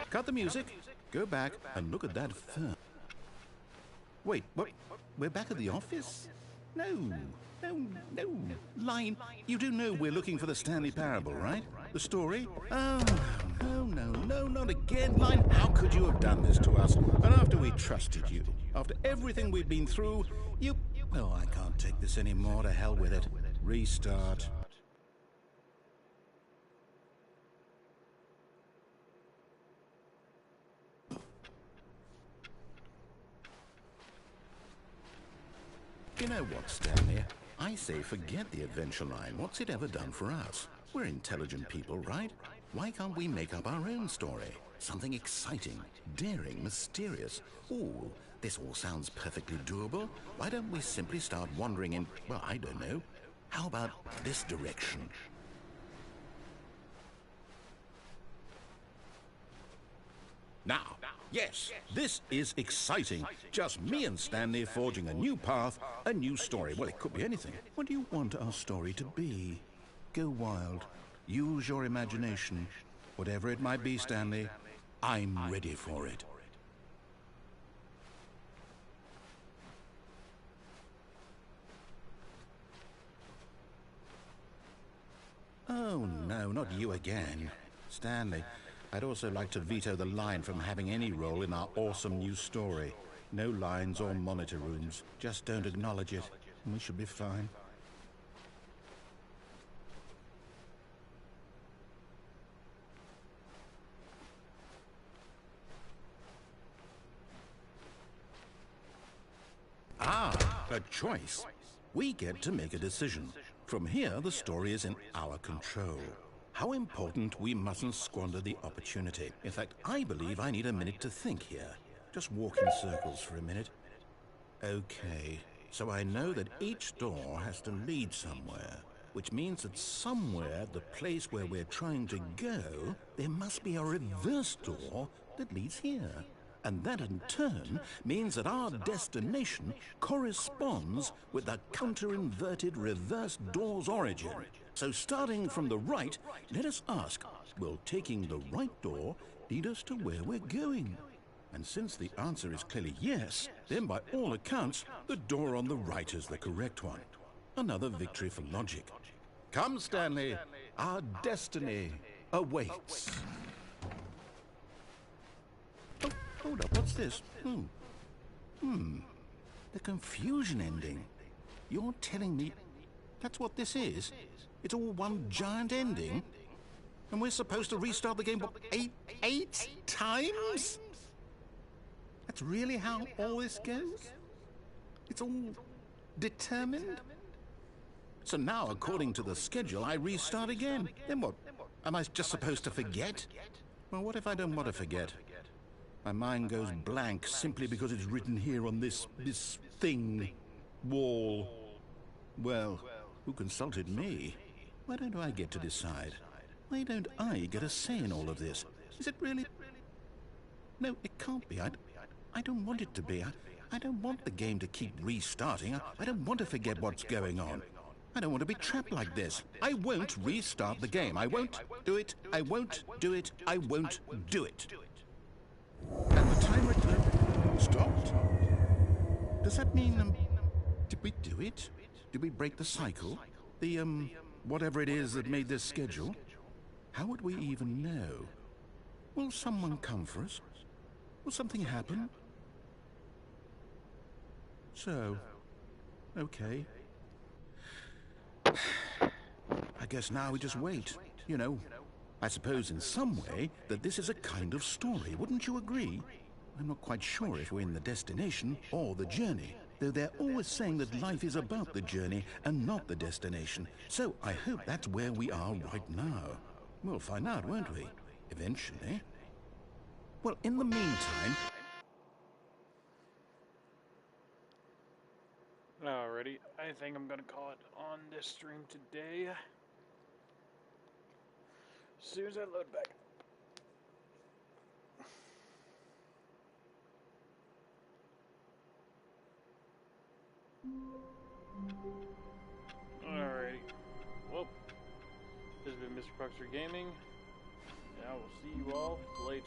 Cut the music, go back and look at that fur. Wait, what? We're back at the office? No. Line, you do know we're looking for the Stanley Parable, right? The story? Oh, no, not again. Line, how could you have done this to us? And after we trusted you, after everything we've been through, you... Oh, I can't take this anymore. To hell with it. Restart. You know what, Stanley? I say forget the adventure line. What's it ever done for us? We're intelligent people, right? Why can't we make up our own story? Something exciting, daring, mysterious. Ooh, this all sounds perfectly doable. Why don't we simply start wandering in, well, I don't know. How about this direction? Now, yes, this is exciting. Just me and Stanley forging a new path, a new story. Well, it could be anything. What do you want our story to be? Go wild. Use your imagination. Whatever it might be, Stanley, I'm ready for it. Oh, no, not you again. Stanley, I'd also like to veto the line from having any role in our awesome new story. No lines or monitor rooms. Just don't acknowledge it, and we should be fine. Ah, a choice. We get to make a decision. From here, the story is in our control. How important we mustn't squander the opportunity. In fact, I believe I need a minute to think here. Just walk in circles for a minute. Okay, so I know that each door has to lead somewhere, which means that somewhere, the place where we're trying to go, there must be a reverse door that leads here. And that in turn means that our destination corresponds with the counter-inverted reverse door's origin. So starting from the right, let us ask, will taking the right door lead us to where we're going? And since the answer is clearly yes, then by all accounts, the door on the right is the correct one. Another victory for logic. Come, Stanley, our destiny awaits. Oh, hold up, what's this? The confusion ending. You're telling me that's what this is? It's all one giant ending? And we're supposed to restart the game, what, eight times? That's really how all this goes? It's all determined? So now, according to the schedule, I restart again. Then what? Am I just supposed to forget? Well, what if I don't want to forget? My mind goes blank simply because it's written here on this thing, wall. Well, who consulted me? Why don't I get to decide? Why don't I get a say in all of this? Is it really? No, it can't be. I don't want it to be. I don't want the game to keep restarting. I don't want to forget what's going on. I don't want to be trapped like this. I won't restart the game. I won't do it. I won't do it. I won't do it. And the timer stopped. Does that mean, did we do it? Did we break the cycle? The, whatever it is that made this schedule? How would we even know? Will someone come for us? Will something happen? So, okay. I guess now we just wait, you know. I suppose in some way that this is a kind of story, wouldn't you agree? I'm not quite sure if we're in the destination or the journey. though they're always saying that life is about the journey and not the destination. So I hope that's where we are right now. We'll find out, won't we? Eventually. Well, in the meantime... Alrighty, I think I'm gonna call it on this stream today. As soon as I load back. Alrighty. Well, this has been Mr. Pugster Gaming, and I will see you all later.